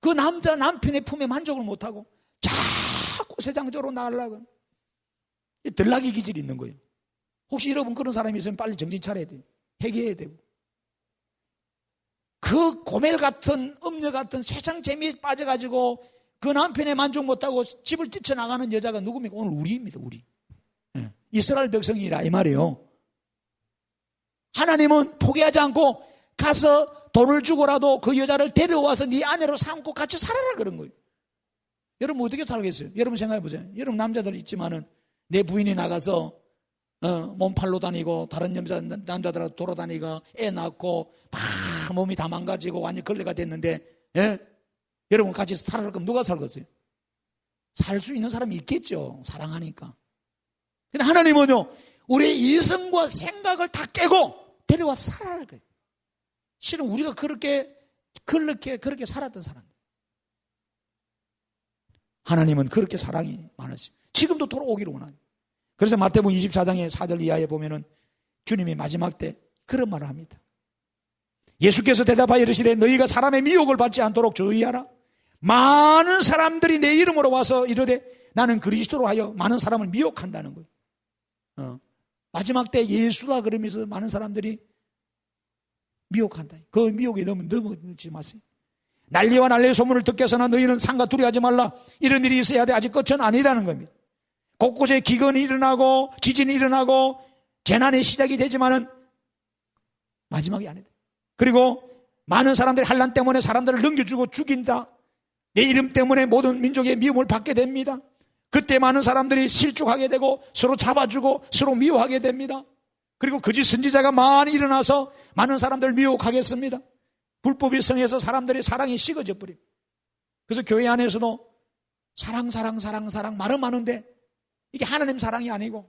그 남편의 품에 만족을 못하고 자꾸 세상적으로 나가려고 들락이 기질이 있는 거예요. 혹시 여러분 그런 사람이 있으면 빨리 정신 차려야 돼요. 회개해야 되고. 그 고멜 같은 음녀 같은 세상 재미에 빠져가지고 그 남편의 만족 못하고 집을 뛰쳐나가는 여자가 누굽니까? 오늘 우리입니다. 우리. 이스라엘 백성이라 이 말이에요. 하나님은 포기하지 않고 가서 돈을 주고라도 그 여자를 데려와서 네 아내로 삼고 같이 살아라 그런 거예요. 여러분 어떻게 살겠어요? 여러분 생각해 보세요. 여러분 남자들 있지만은 내 부인이 나가서 몸팔로 다니고 다른 남자들하고 돌아다니고 애 낳고 막 몸이 다 망가지고 완전 걸레가 됐는데 여러분 같이 살아갈 거면 누가 살겠어요? 살 수 있는 사람이 있겠죠. 사랑하니까. 근데 하나님은요 우리의 이성과 생각을 다 깨고 데려와서 살아라 거예요. 실은 우리가 그렇게 살았던 사람. 하나님은 그렇게 사랑이 많으시죠. 지금도 돌아오기를 원하요. 그래서 마태복음 24장의 4절 이하에 보면은 주님이 마지막 때 그런 말을 합니다. 예수께서 대답하여 이르시되 너희가 사람의 미혹을 받지 않도록 주의하라. 많은 사람들이 내 이름으로 와서 이르되 나는 그리스도로 하여 많은 사람을 미혹한다는 거예요. 마지막 때 예수다 그러면서 많은 사람들이 미혹한다. 그 미혹에 넘어지지 마세요. 난리와 난리의 소문을 듣겠으나 너희는 상가 두려워하지 말라. 이런 일이 있어야 돼. 아직 끝은 아니다는 겁니다. 곳곳에 기근이 일어나고 지진이 일어나고 재난의 시작이 되지만은 마지막이 아니다. 그리고 많은 사람들이 환난 때문에 사람들을 넘겨주고 죽인다. 내 이름 때문에 모든 민족의 미움을 받게 됩니다. 그때 많은 사람들이 실족하게 되고 서로 잡아주고 서로 미워하게 됩니다. 그리고 거짓 선지자가 많이 일어나서 많은 사람들을 미혹하겠습니다. 불법이 성해서 사람들의 사랑이 식어져 버립니다. 그래서 교회 안에서도 사랑 말은 많은데 이게 하나님 사랑이 아니고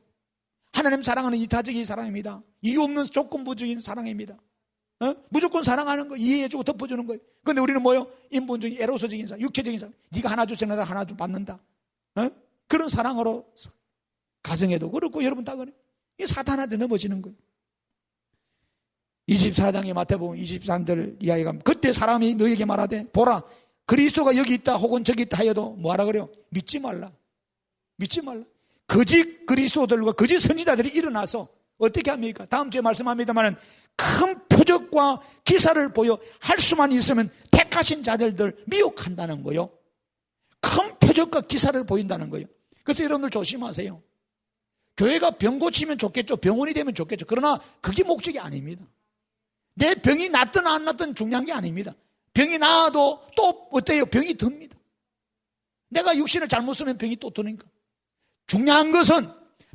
하나님 사랑은 이타적인 사랑입니다. 이유 없는 조건부적인 사랑입니다. 무조건 사랑하는 거, 이해해주고 덮어주는 거예요. 그런데 우리는 뭐요? 인본적인 에로서적인 사랑, 육체적인 사랑. 네가 하나 주세요, 내가 하나 좀 받는다. 그런 사랑으로 가정에도 그렇고 여러분 다 그래요. 이 사탄한테 넘어지는 거예요. 24장의 마태복음 23절 이하에 가면 그때 사람이 너에게 말하되 보라 그리스도가 여기 있다 혹은 저기 있다 하여도 뭐하라 그래요? 믿지 말라. 거짓 그리스도들과 거짓 선지자들이 일어나서 어떻게 합니까? 다음 주에 말씀합니다만 큰 표적과 기사를 보여 할 수만 있으면 택하신 자들을 미혹한다는 거예요. 큰 표적과 기사를 보인다는 거예요. 그래서 여러분들 조심하세요. 교회가 병 고치면 좋겠죠. 병원이 되면 좋겠죠. 그러나 그게 목적이 아닙니다. 내 병이 낫든 안 낫든 중요한 게 아닙니다. 병이 나아도 또 어때요? 병이 듭니다. 내가 육신을 잘못 쓰면 병이 또 드니까. 중요한 것은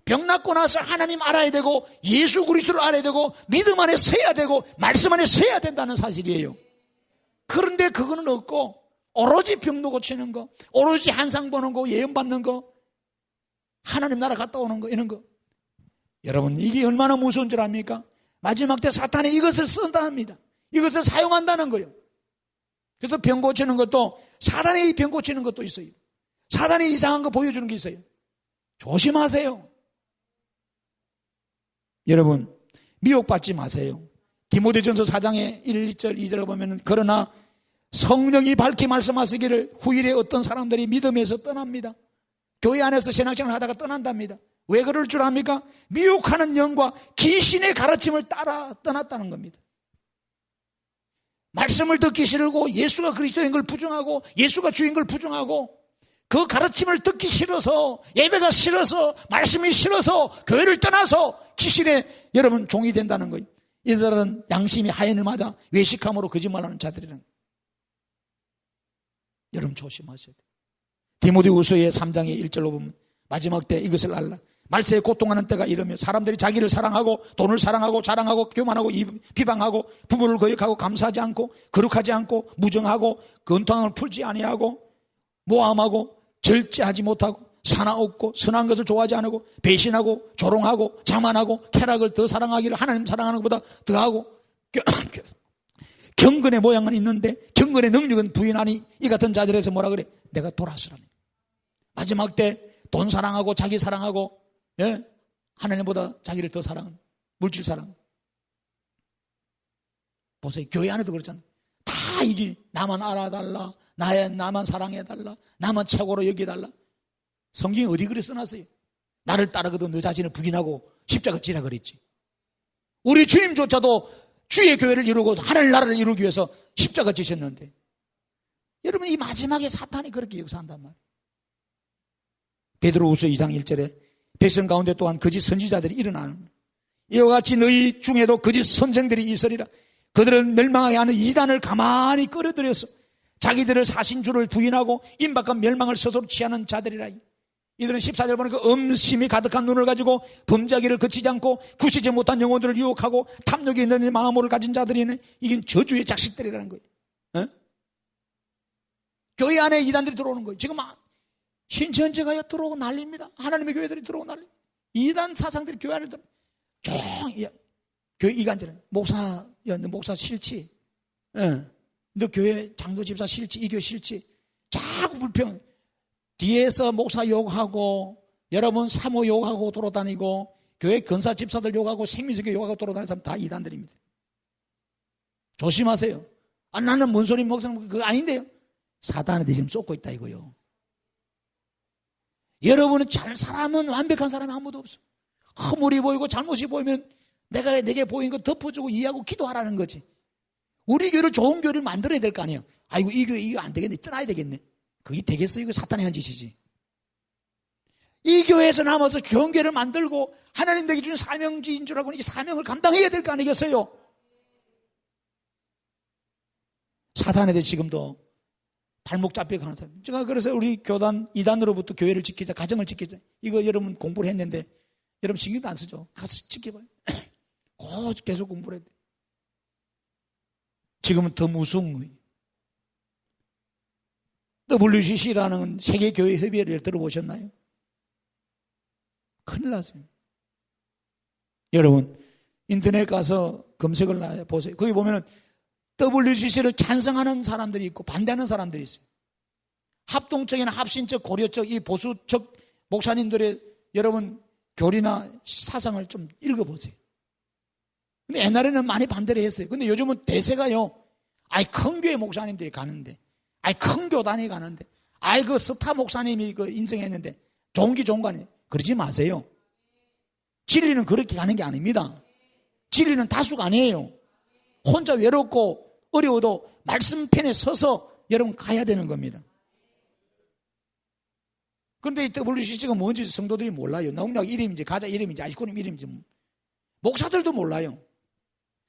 병 낫고 나서 하나님 알아야 되고 예수 그리스도를 알아야 되고 믿음 안에 서야 되고 말씀 안에 서야 된다는 사실이에요. 그런데 그거는 없고 오로지 병도 고치는 거, 오로지 한상 보는 거, 예언 받는 거, 하나님 나라 갔다 오는 거, 이런 거. 여러분 이게 얼마나 무서운 줄 압니까? 마지막 때 사탄이 이것을 쓴다 합니다. 이것을 사용한다는 거예요. 그래서 병 고치는 것도 사단이 병 고치는 것도 있어요. 사단이 이상한 거 보여주는 게 있어요. 조심하세요. 여러분 미혹받지 마세요. 디모데전서 4장의 1, 2절, 2절을 보면 그러나 성령이 밝히 말씀하시기를 후일에 어떤 사람들이 믿음에서 떠납니다. 교회 안에서 신앙생활을 하다가 떠난답니다. 왜 그럴 줄 압니까? 미혹하는 영과 귀신의 가르침을 따라 떠났다는 겁니다. 말씀을 듣기 싫고 예수가 그리스도인 걸 부정하고 예수가 주인 걸 부정하고 그 가르침을 듣기 싫어서 예배가 싫어서 말씀이 싫어서 교회를 떠나서 귀신의 여러분 종이 된다는 거예요. 이들은 양심이 하얀을 맞아 외식함으로 거짓말하는 자들이라는 거예요. 여러분 조심하셔야 돼요. 디모데후서의 3장의 1절로 보면 마지막 때 이것을 알라. 말세에 고통하는 때가 이르며 사람들이 자기를 사랑하고 돈을 사랑하고 자랑하고 교만하고 비방하고 부모를 거역하고 감사하지 않고 거룩하지 않고 무정하고 건탕을 풀지 아니하고 모함하고 절제하지 못하고 사나없고 선한 것을 좋아하지 않고 배신하고 조롱하고 자만하고 쾌락을 더 사랑하기를 하나님 사랑하는 것보다 더하고 경건의 모양은 있는데 경건의 능력은 부인하니 이 같은 자들에서 뭐라 그래? 내가 돌아서라니. 마지막 때 돈 사랑하고 자기 사랑하고 하나님보다 자기를 더 사랑하는 물질 사랑. 보세요. 교회 안에도 그렇잖아요. 다 이게 나만 알아달라, 나만 사랑해달라, 나만 최고로 여기달라. 성경이 어디 그래 써놨어요? 나를 따르거든 너 자신을 부인하고 십자가 지라 그랬지. 우리 주님조차도 주의 교회를 이루고 하나님 나라를 이루기 위해서 십자가 지셨는데 여러분 이 마지막에 사탄이 그렇게 역사한단 말이에요. 베드로후서 2장 1절에 백성 가운데 또한 거짓 선지자들이 일어나는 이와 같이 너희 중에도 거짓 선생들이 있으리라. 그들은 멸망하게 하는 이단을 가만히 끌어들여서 자기들을 사신주를 부인하고 임박한 멸망을 스스로 취하는 자들이라. 이들은 14절 보니까 음심이 가득한 눈을 가지고 범죄하기를 그치지 않고 구시지 못한 영혼들을 유혹하고 탐욕이 있는 마음을 가진 자들이네. 이게 저주의 자식들이라는 거예요. 교회 안에 이단들이 들어오는 거예요. 지금 신천지가 들어오고 난립니다. 하나님의 교회들이 들어오고 난립니다. 이단 사상들이 교회 안에 들어오고 교회 이간질은 목사 싫지? 너 교회 장로 집사 싫지? 이 교회 싫지? 자꾸 불평. 뒤에서 목사 욕하고 여러분 사모 욕하고 돌아다니고 교회 근사 집사들 욕하고 생민석교 욕하고 돌아다니는 사람 다 이단들입니다. 조심하세요. 나는 뭔 소리 목사님 그거 아닌데요. 사단한테 지금 쏟고 있다 이거요. 여러분은 잘 사람은 완벽한 사람이 아무도 없어. 허물이 보이고 잘못이 보이면 내게 보인 거 덮어주고 이해하고 기도하라는 거지. 우리 교회를 좋은 교회를 만들어야 될 거 아니에요. 아이고 이 교회 이거 안 되겠네, 떠나야 되겠네. 그게 되겠어? 이거 사탄의 한 짓이지. 이 교회에서 남아서 좋은 교회를 만들고 하나님 내게 준 사명지인 줄 알고 이 사명을 감당해야 될 거 아니겠어요? 사탄에 지금도 발목 잡혀가는 사람. 제가 그래서 우리 교단 이단으로부터 교회를 지키자, 가정을 지키자. 이거 여러분 공부를 했는데 여러분 신경도 안 쓰죠. 가서 지켜봐요. 계속 공부를 해야 돼. 지금은 더 무서운 거예요. WCC라는 세계교회협의회를 들어보셨나요? 큰일 났어요. 여러분 인터넷 가서 검색을 보세요. 거기 보면은 WCC를 찬성하는 사람들이 있고 반대하는 사람들이 있어요. 합동적이나 합신적, 고려적, 이 보수적 목사님들의 여러분 교리나 사상을 좀 읽어보세요. 근데 옛날에는 많이 반대를 했어요. 근데 요즘은 대세가요, 큰 교회 목사님들이 가는데, 큰 교단이 가는데, 그 스타 목사님이 인정했는데, 좋은 거 아니에요. 그러지 마세요. 진리는 그렇게 가는 게 아닙니다. 진리는 다수가 아니에요. 혼자 외롭고 어려워도 말씀편에 서서 여러분 가야 되는 겁니다. 그런데 이 WCC가 뭔지 성도들이 몰라요. 농약 이름인지 가자 이름인지 아이스크림 이름인지 목사들도 몰라요.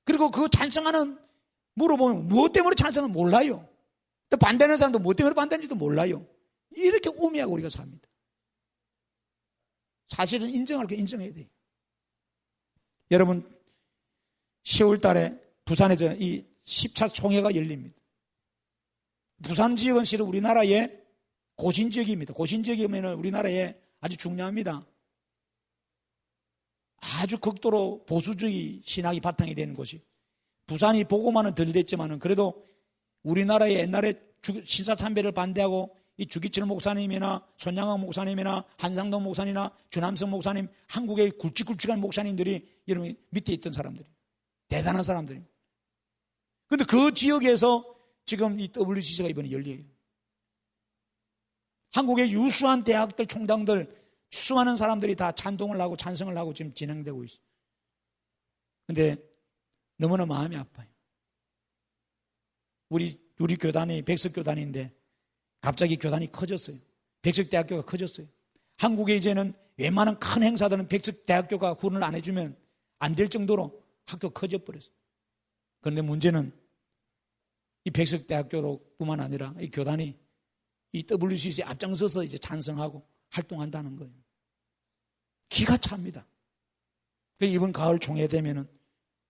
그리고 그 찬성하는 물어보면 무엇 때문에 찬성은 몰라요. 또 반대하는 사람도 무엇 때문에 반대하는지도 몰라요. 이렇게 우매하고 우리가 삽니다. 사실은 인정할 게 인정해야 돼요. 여러분 10월 달에 부산에서 이 10차 총회가 열립니다. 부산 지역은 실은 우리나라의 고신 지역입니다. 고신 지역이면 우리나라에 아주 중요합니다. 아주 극도로 보수주의 신학이 바탕이 되는 곳이, 부산이 보고만은 덜 됐지만은 그래도 우리나라의 옛날에 신사참배를 반대하고 이 주기철 목사님이나 손양학 목사님이나 한상동 목사님이나 주남성 목사님, 한국의 굵직굵직한 목사님들이 여러분 밑에 있던 사람들이 대단한 사람들입니다. 그런데 그 지역에서 지금 이 WCC가 이번에 열려요. 한국의 유수한 대학들, 총장들, 수많은 사람들이 다 찬동을 하고 찬성을 하고 지금 진행되고 있어요. 그런데 너무나 마음이 아파요. 우리 교단이 백석교단인데 갑자기 교단이 커졌어요. 백석대학교가 커졌어요. 한국에 이제는 웬만한 큰 행사들은 백석대학교가 후원을 안 해주면 안 될 정도로 학교가 커져버렸어요. 그런데 문제는 이 백석대학교로 뿐만 아니라 이 교단이 이 WCC에 앞장서서 이제 찬성하고 활동한다는 거예요. 기가 찹니다. 이번 가을 총회 되면은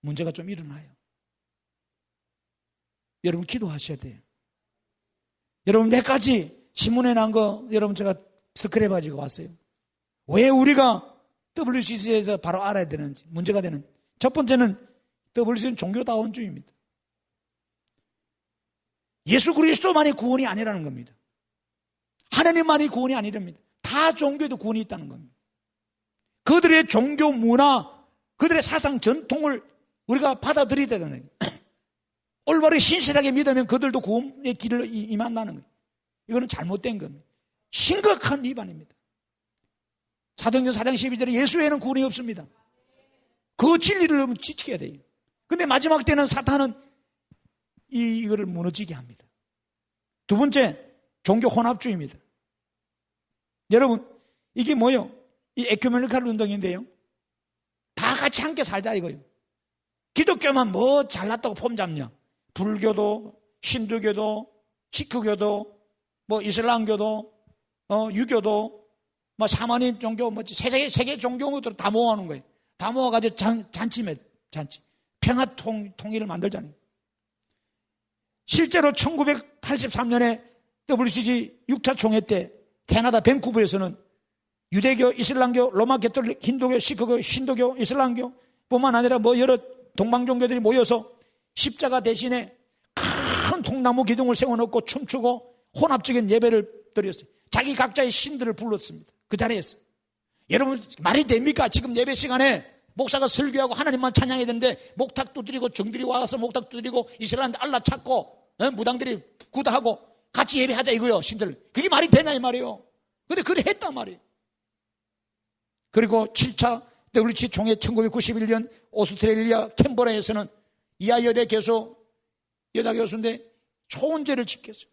문제가 좀 일어나요. 여러분 기도하셔야 돼요. 여러분 몇 가지 신문에 난 거 여러분 제가 스크랩 가지고 왔어요. 왜 우리가 WCC에서 바로 알아야 되는지, 문제가 되는. 첫 번째는 WCC는 종교다원주의입니다. 예수 그리스도만이 구원이 아니라는 겁니다. 하나님만이 구원이 아니랍니다. 다 종교에도 구원이 있다는 겁니다. 그들의 종교 문화, 그들의 사상 전통을 우리가 받아들여야 되는 거예요. 올바르게 신실하게 믿으면 그들도 구원의 길을 임한다는 거예요. 이거는 잘못된 겁니다. 심각한 위반입니다. 사도행전 4장 12절에 예수 외에는 구원이 없습니다. 그 진리를 지켜야 돼요. 근데 마지막 때는 사탄은 이거를 무너지게 합니다. 두 번째, 종교 혼합주의입니다. 여러분, 이게 뭐예요? 이 에큐메니칼 운동인데요. 다 같이 함께 살자 이거예요. 기독교만 뭐 잘났다고 폼 잡냐? 불교도, 힌두교도, 시크교도, 뭐 이슬람교도, 유교도, 뭐 사마님 종교, 뭐 세계 종교들 다 모아놓은 거예요. 다 모아가지고 잔치. 평화 통일을 만들자는 거예요. 실제로 1983년에 WCG 6차 총회 때 캐나다 밴쿠버에서는 유대교, 이슬람교, 로마 가톨릭, 힌두교, 시크교, 신도교, 이슬람교 뿐만 아니라 뭐 여러 동방종교들이 모여서 십자가 대신에 큰 통나무 기둥을 세워놓고 춤추고 혼합적인 예배를 드렸어요. 자기 각자의 신들을 불렀습니다. 그 자리에서. 여러분 말이 됩니까? 지금 예배 시간에 목사가 설교하고 하나님만 찬양해야 되는데 목탁 두드리고 정들이 와서 목탁 두드리고 이슬람들 알라 찾고 무당들이 구다하고 같이 예배하자 이거요. 신들. 그게 말이 되냐 이 말이에요. 근데 그래 했단 말이에요. 그리고 7차 WC 총회 1991년 오스트레일리아 캔버라에서는 이하 여대 교수, 여자 교수인데 초원제를 지켰어요.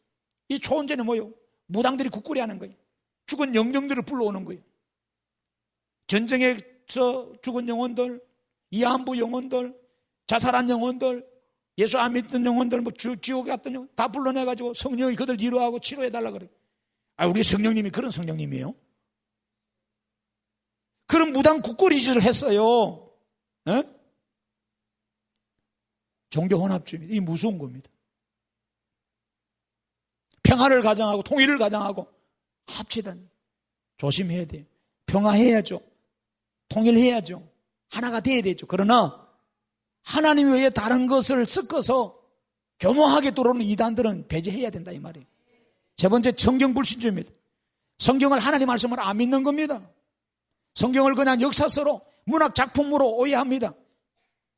이 초원제는 뭐예요? 무당들이 국구리 하는 거예요. 죽은 영령들을 불러오는 거예요. 전쟁에서 죽은 영혼들, 이한부 영혼들, 자살한 영혼들, 예수 안 믿던 영혼들, 뭐 지옥에 갔던 영혼 다 불러내가지고 성령이 그들 위로하고 치료해달라 그래요. 우리 성령님이 그런 성령님이에요? 그런 무당 국구리 짓을 했어요. 에? 종교 혼합주의입니다. 이 무서운 겁니다. 평화를 가장하고 통일을 가장하고 합치단 조심해야 돼요. 평화해야죠. 통일해야죠. 하나가 돼야 되죠. 그러나 하나님 외에 다른 것을 섞어서 교묘하게 들어오는 이단들은 배제해야 된다 이 말이에요. 세 번째, 성경 불신주의입니다. 성경을 하나님 말씀을 안 믿는 겁니다. 성경을 그냥 역사서로 문학 작품으로 오해합니다.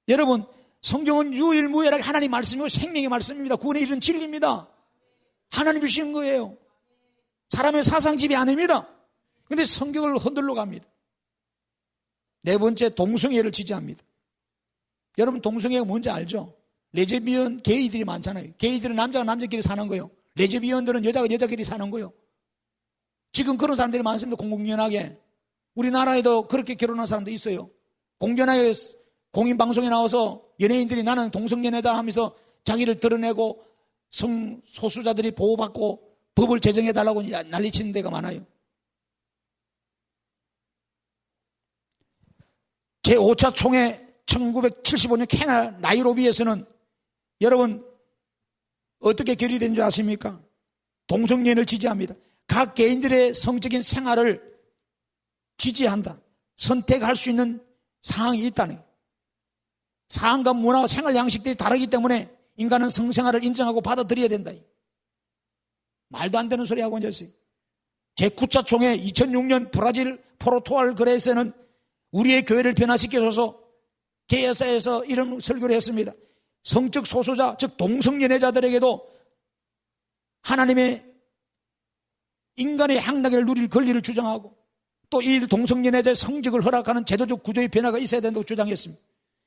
여러분, 성경은 유일무이하게 하나님 말씀이고 생명의 말씀입니다. 구원에 이르는 진리입니다. 하나님 주신 거예요. 사람의 사상집이 아닙니다. 그런데 성경을 흔들러 갑니다. 네 번째, 동성애를 지지합니다. 여러분, 동성애가 뭔지 알죠? 레즈비언 게이들이 많잖아요. 게이들은 남자가 남자끼리 사는 거예요. 레즈비언들은 여자가 여자끼리 사는 거예요. 지금 그런 사람들이 많습니다. 공공연하게. 우리나라에도 그렇게 결혼한 사람도 있어요. 공연하게 공인방송에 나와서 연예인들이 나는 동성연애다 하면서 자기를 드러내고 성소수자들이 보호받고 법을 제정해달라고 난리치는 데가 많아요. 제5차 총회 1975년 케냐 나이로비에서는 여러분 어떻게 결의된 줄 아십니까? 동성연애를 지지합니다. 각 개인들의 성적인 생활을 지지한다. 선택할 수 있는 상황이 있다는 거예요. 사항과 문화와 생활 양식들이 다르기 때문에 인간은 성생활을 인정하고 받아들여야 된다. 말도 안 되는 소리 하고 앉았어요. 제9차 총회 2006년 브라질 포르투갈 거리에서는 우리의 교회를 변화시켜줘서 개혁사에서 이런 설교를 했습니다. 성적 소수자, 즉 동성연애자들에게도 하나님의 인간의 향락을 누릴 권리를 주장하고 또 이 동성연애자의 성적을 허락하는 제도적 구조의 변화가 있어야 된다고 주장했습니다.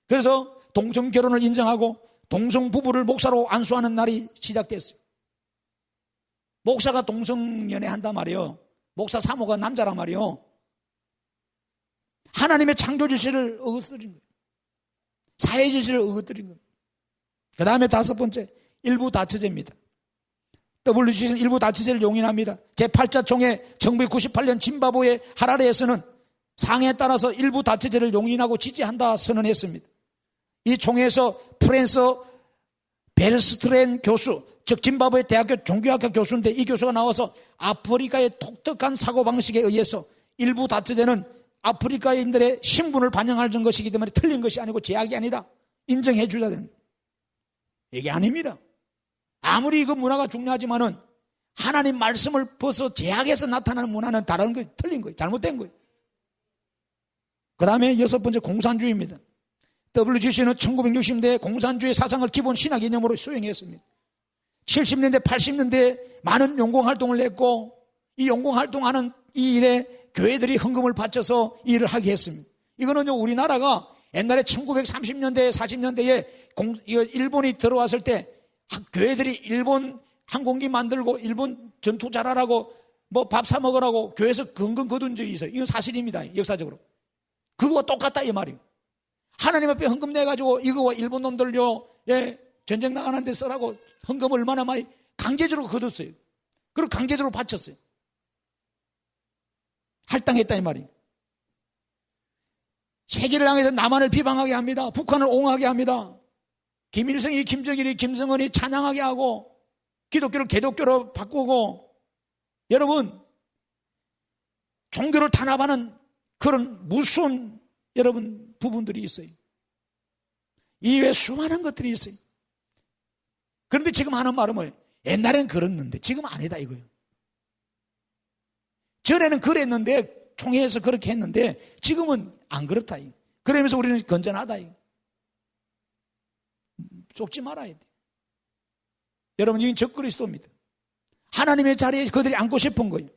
그래서 동성결혼을 인정하고 동성부부를 목사로 안수하는 날이 시작됐어요. 목사가 동성연애 한단 말이에요. 목사 사모가 남자란 말이에요. 하나님의 창조 질서를 어긋뜨린 거예요. 사회 질서를 어긋뜨린 거예요. 그 다음에 다섯 번째, 일부 다처제입니다. WCC는 일부 다처제를 용인합니다. 제8차 총회 1998년 짐바브웨 하라레에서는 상해에 따라서 일부 다처제를 용인하고 지지한다 선언했습니다. 이 총회에서 프랜스 베르스트렌 교수, 즉 짐바브웨 대학교 종교학과 교수인데 이 교수가 나와서 아프리카의 독특한 사고방식에 의해서 일부 다처제는 아프리카인들의 신분을 반영하는 것이기 때문에 틀린 것이 아니고 제약이 아니다. 인정해 주셔야 됩니다. 이게 아닙니다. 아무리 그 문화가 중요하지만은 하나님 말씀을 벗어 제약에서 나타나는 문화는 다른 거 틀린 거예요. 잘못된 거예요. 그 다음에 여섯 번째, 공산주의입니다. WCC는 1960년대 공산주의 사상을 기본 신학 개념으로 수행했습니다. 70년대, 80년대에 많은 용공활동을 했고 이 용공활동하는 이 일에 교회들이 헌금을 바쳐서 이 일을 하게 했습니다. 이거는요, 우리나라가 옛날에 1930년대, 40년대에 일본이 들어왔을 때 교회들이 일본 항공기 만들고 일본 전투 잘하라고 뭐 밥 사 먹으라고 교회에서 건건 거둔 적이 있어요. 이건 사실입니다. 역사적으로. 그거와 똑같다 이 말이에요. 하나님 앞에 헌금 내가지고 이거와 일본 놈들요, 전쟁 나가는 데 쓰라고 헌금 얼마나 많이 강제적으로 거뒀어요. 그리고 강제적으로 바쳤어요. 할당했다 이 말이에요. 세계를 향해서 남한을 비방하게 합니다. 북한을 옹호하게 합니다. 김일성이, 김정일이, 김정은이 찬양하게 하고 기독교를 개독교로 바꾸고, 여러분 종교를 탄압하는 그런 무서운 여러분 부분들이 있어요. 이외에 수많은 것들이 있어요. 그런데 지금 하는 말은 뭐예요? 옛날에는 그랬는데 지금 아니다 이거예요. 전에는 그랬는데 총회에서 그렇게 했는데 지금은 안 그렇다. 그러면서 우리는 건전하다. 쫓지 말아야 돼. 여러분, 이건 적그리스도입니다. 하나님의 자리에 그들이 앉고 싶은 거예요.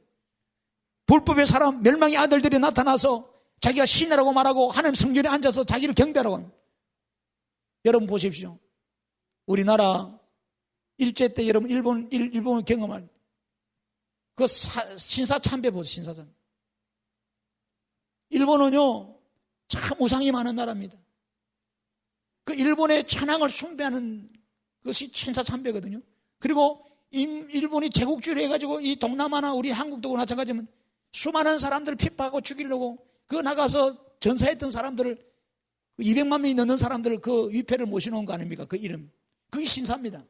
불법의 사람, 멸망의 아들들이 나타나서 자기가 신이라고 말하고 하나님 성전에 앉아서 자기를 경배하라고 합니다. 여러분 보십시오. 우리나라 일제 때 여러분 일본을 경험할 그 신사참배 보세요. 신사참배. 일본은요 참 우상이 많은 나라입니다. 그 일본의 천황을 숭배하는 것이 신사참배거든요. 그리고 일본이 제국주의를 해가지고 이 동남아나 우리 한국도 마찬가지면 수많은 사람들을 핍박하고 죽이려고 그 나가서 전사했던 사람들을 200만 명이 넘는 사람들을 그 위패를 모셔놓은 거 아닙니까? 그 이름. 그게 신사입니다.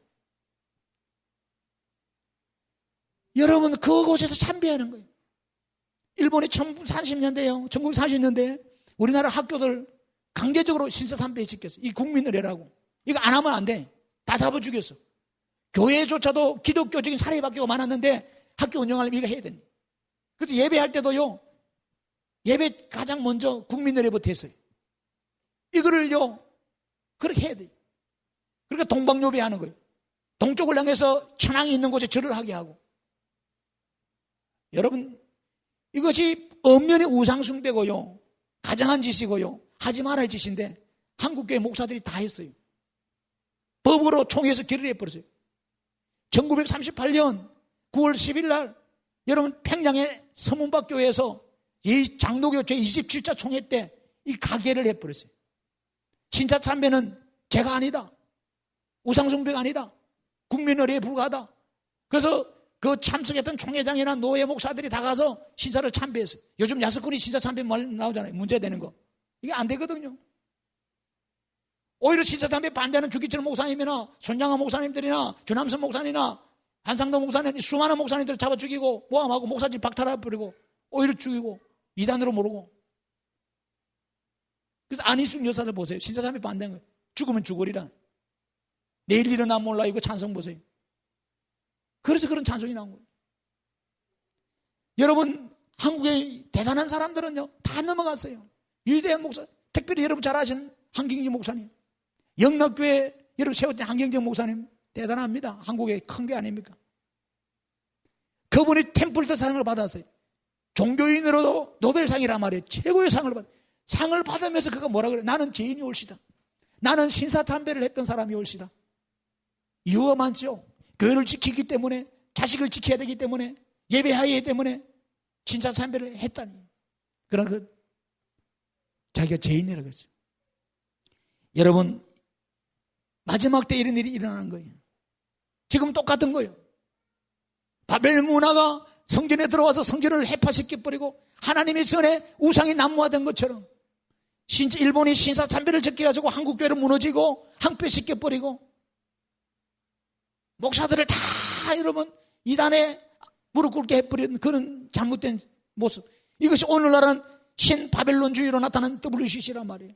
여러분 그곳에서 참배하는 거예요. 일본이 1940년대에요. 1940년대에 우리나라 학교들 강제적으로 신사참배 시켰어요. 이 국민의례라고. 이거 안 하면 안 돼. 다 잡아 죽였어. 교회조차도 기독교적인 사례밖에 많았는데 학교 운영하려면 이거 해야 된다. 그래서 예배할 때도요. 예배 가장 먼저 국민의례부터 했어요. 이거를요. 그렇게 해야 돼요. 그러니까 동방요배 하는 거예요. 동쪽을 향해서 천왕이 있는 곳에 절을 하게 하고. 여러분 이것이 엄연히 우상숭배고요. 가정한 짓이고요. 하지 말아야 할 짓인데 한국교회 목사들이 다 했어요. 법으로 총회에서 결의를 해버렸어요. 1938년 9월 10일 날 여러분 평양의 서문박 교회에서 장로교 제27차 총회 때 이 가계를 해버렸어요. 신사참배는 죄가 아니다. 우상숭배가 아니다. 국민의례에 불과하다. 그래서 그 참석했던 총회장이나 노예 목사들이 다 가서 신사를 참배했어요. 요즘 야스쿠니 신사 참배 나오잖아요. 문제되는 거. 이게 안 되거든요. 오히려 신사 참배 반대하는 주기철 목사님이나 손양아 목사님들이나 주남선 목사님이나 한상도 목사님 수많은 목사님들을 잡아 죽이고 모함하고 목사집 박탈해버리고 오히려 죽이고 이단으로 모르고. 그래서 안희숙 여사들 보세요. 신사 참배 반대하는 거예요. 죽으면 죽으리라. 내일 일어나 몰라. 이거 찬송 보세요. 그래서 그런 찬송이 나온 거예요. 여러분 한국의 대단한 사람들은요 다 넘어갔어요. 유대한 목사, 특별히 여러분 잘 아시는 한경재 목사님, 영락교회 여러분 세웠던 한경재 목사님 대단합니다. 한국의 큰 게 아닙니까? 그분이 템플트 상을 받았어요. 종교인으로도 노벨상이란 말이에요. 최고의 상을 받았어요. 상을 받으면서 그가 뭐라 그래요? 나는 죄인이 옳시다. 나는 신사참배를 했던 사람이 옳시다. 이유가 많죠. 교회를 지키기 때문에, 자식을 지켜야 되기 때문에, 예배해야 하기 때문에 신사참배를 했다니. 그러나 자기가 죄인이라고 그러죠. 여러분 마지막 때 이런 일이 일어나는 거예요. 지금 똑같은 거예요. 바벨 문화가 성전에 들어와서 성전을 해파시켜버리고 하나님의 전에 우상이 난무하던 것처럼 일본이 신사참배를 적게가지고 한국교회를 무너지고 항폐시켜버리고 목사들을 다 여러분 이단에 무릎 꿇게 해버린 그런 잘못된 모습. 이것이 오늘날은 신바벨론주의로 나타난 WCC란 말이에요.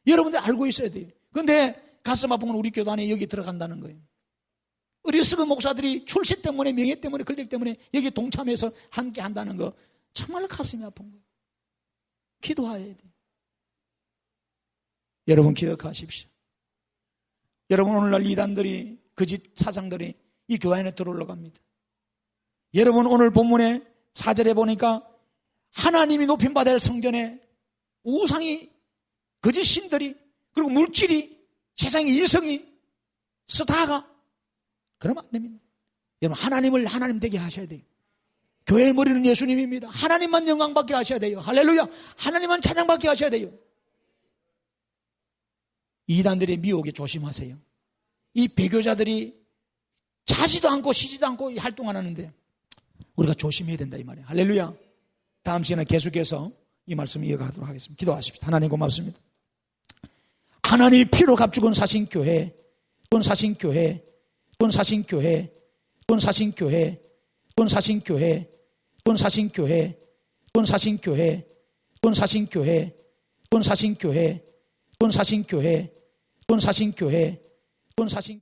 여러분들 알고 있어야 돼요. 그런데 가슴 아픈 건 우리 교도 안에 여기 들어간다는 거예요. 어리석은 목사들이 출세 때문에 명예 때문에 권력 때문에 여기 동참해서 함께 한다는 거 정말 가슴이 아픈 거예요. 기도해야 돼요. 여러분 기억하십시오. 여러분 오늘날 이단들이 거짓 사상들이 이 교회 안에 들어올라 갑니다. 여러분 오늘 본문에 4절에 보니까 하나님이 높임받아야 할 성전에 우상이 거짓 신들이 그리고 물질이 세상의 이성이 스타가 그러면 안 됩니다. 여러분 하나님을 하나님 되게 하셔야 돼요. 교회의 머리는 예수님입니다. 하나님만 영광받게 하셔야 돼요. 할렐루야. 하나님만 찬양받게 하셔야 돼요. 이단들의 미혹에 조심하세요. 이 배교자들이 자지도 않고 쉬지도 않고 활동 안 하는데 우리가 조심해야 된다 이 말이에요. 할렐루야. 다음 시간에 계속해서 이 말씀 이어가도록 하겠습니다. 기도하십시오. 하나님 고맙습니다. 하나님이 피로 값주건 사신 교회, 돈 사신 교회, 돈 사신 교회, 돈 사신 교회, 돈 사신 교회, 돈 사신 교회, 돈 사신 교회, 돈 사신 교회, 돈 사신 교회, 돈 사신 교회, 돈 사신 교회, 돈 사신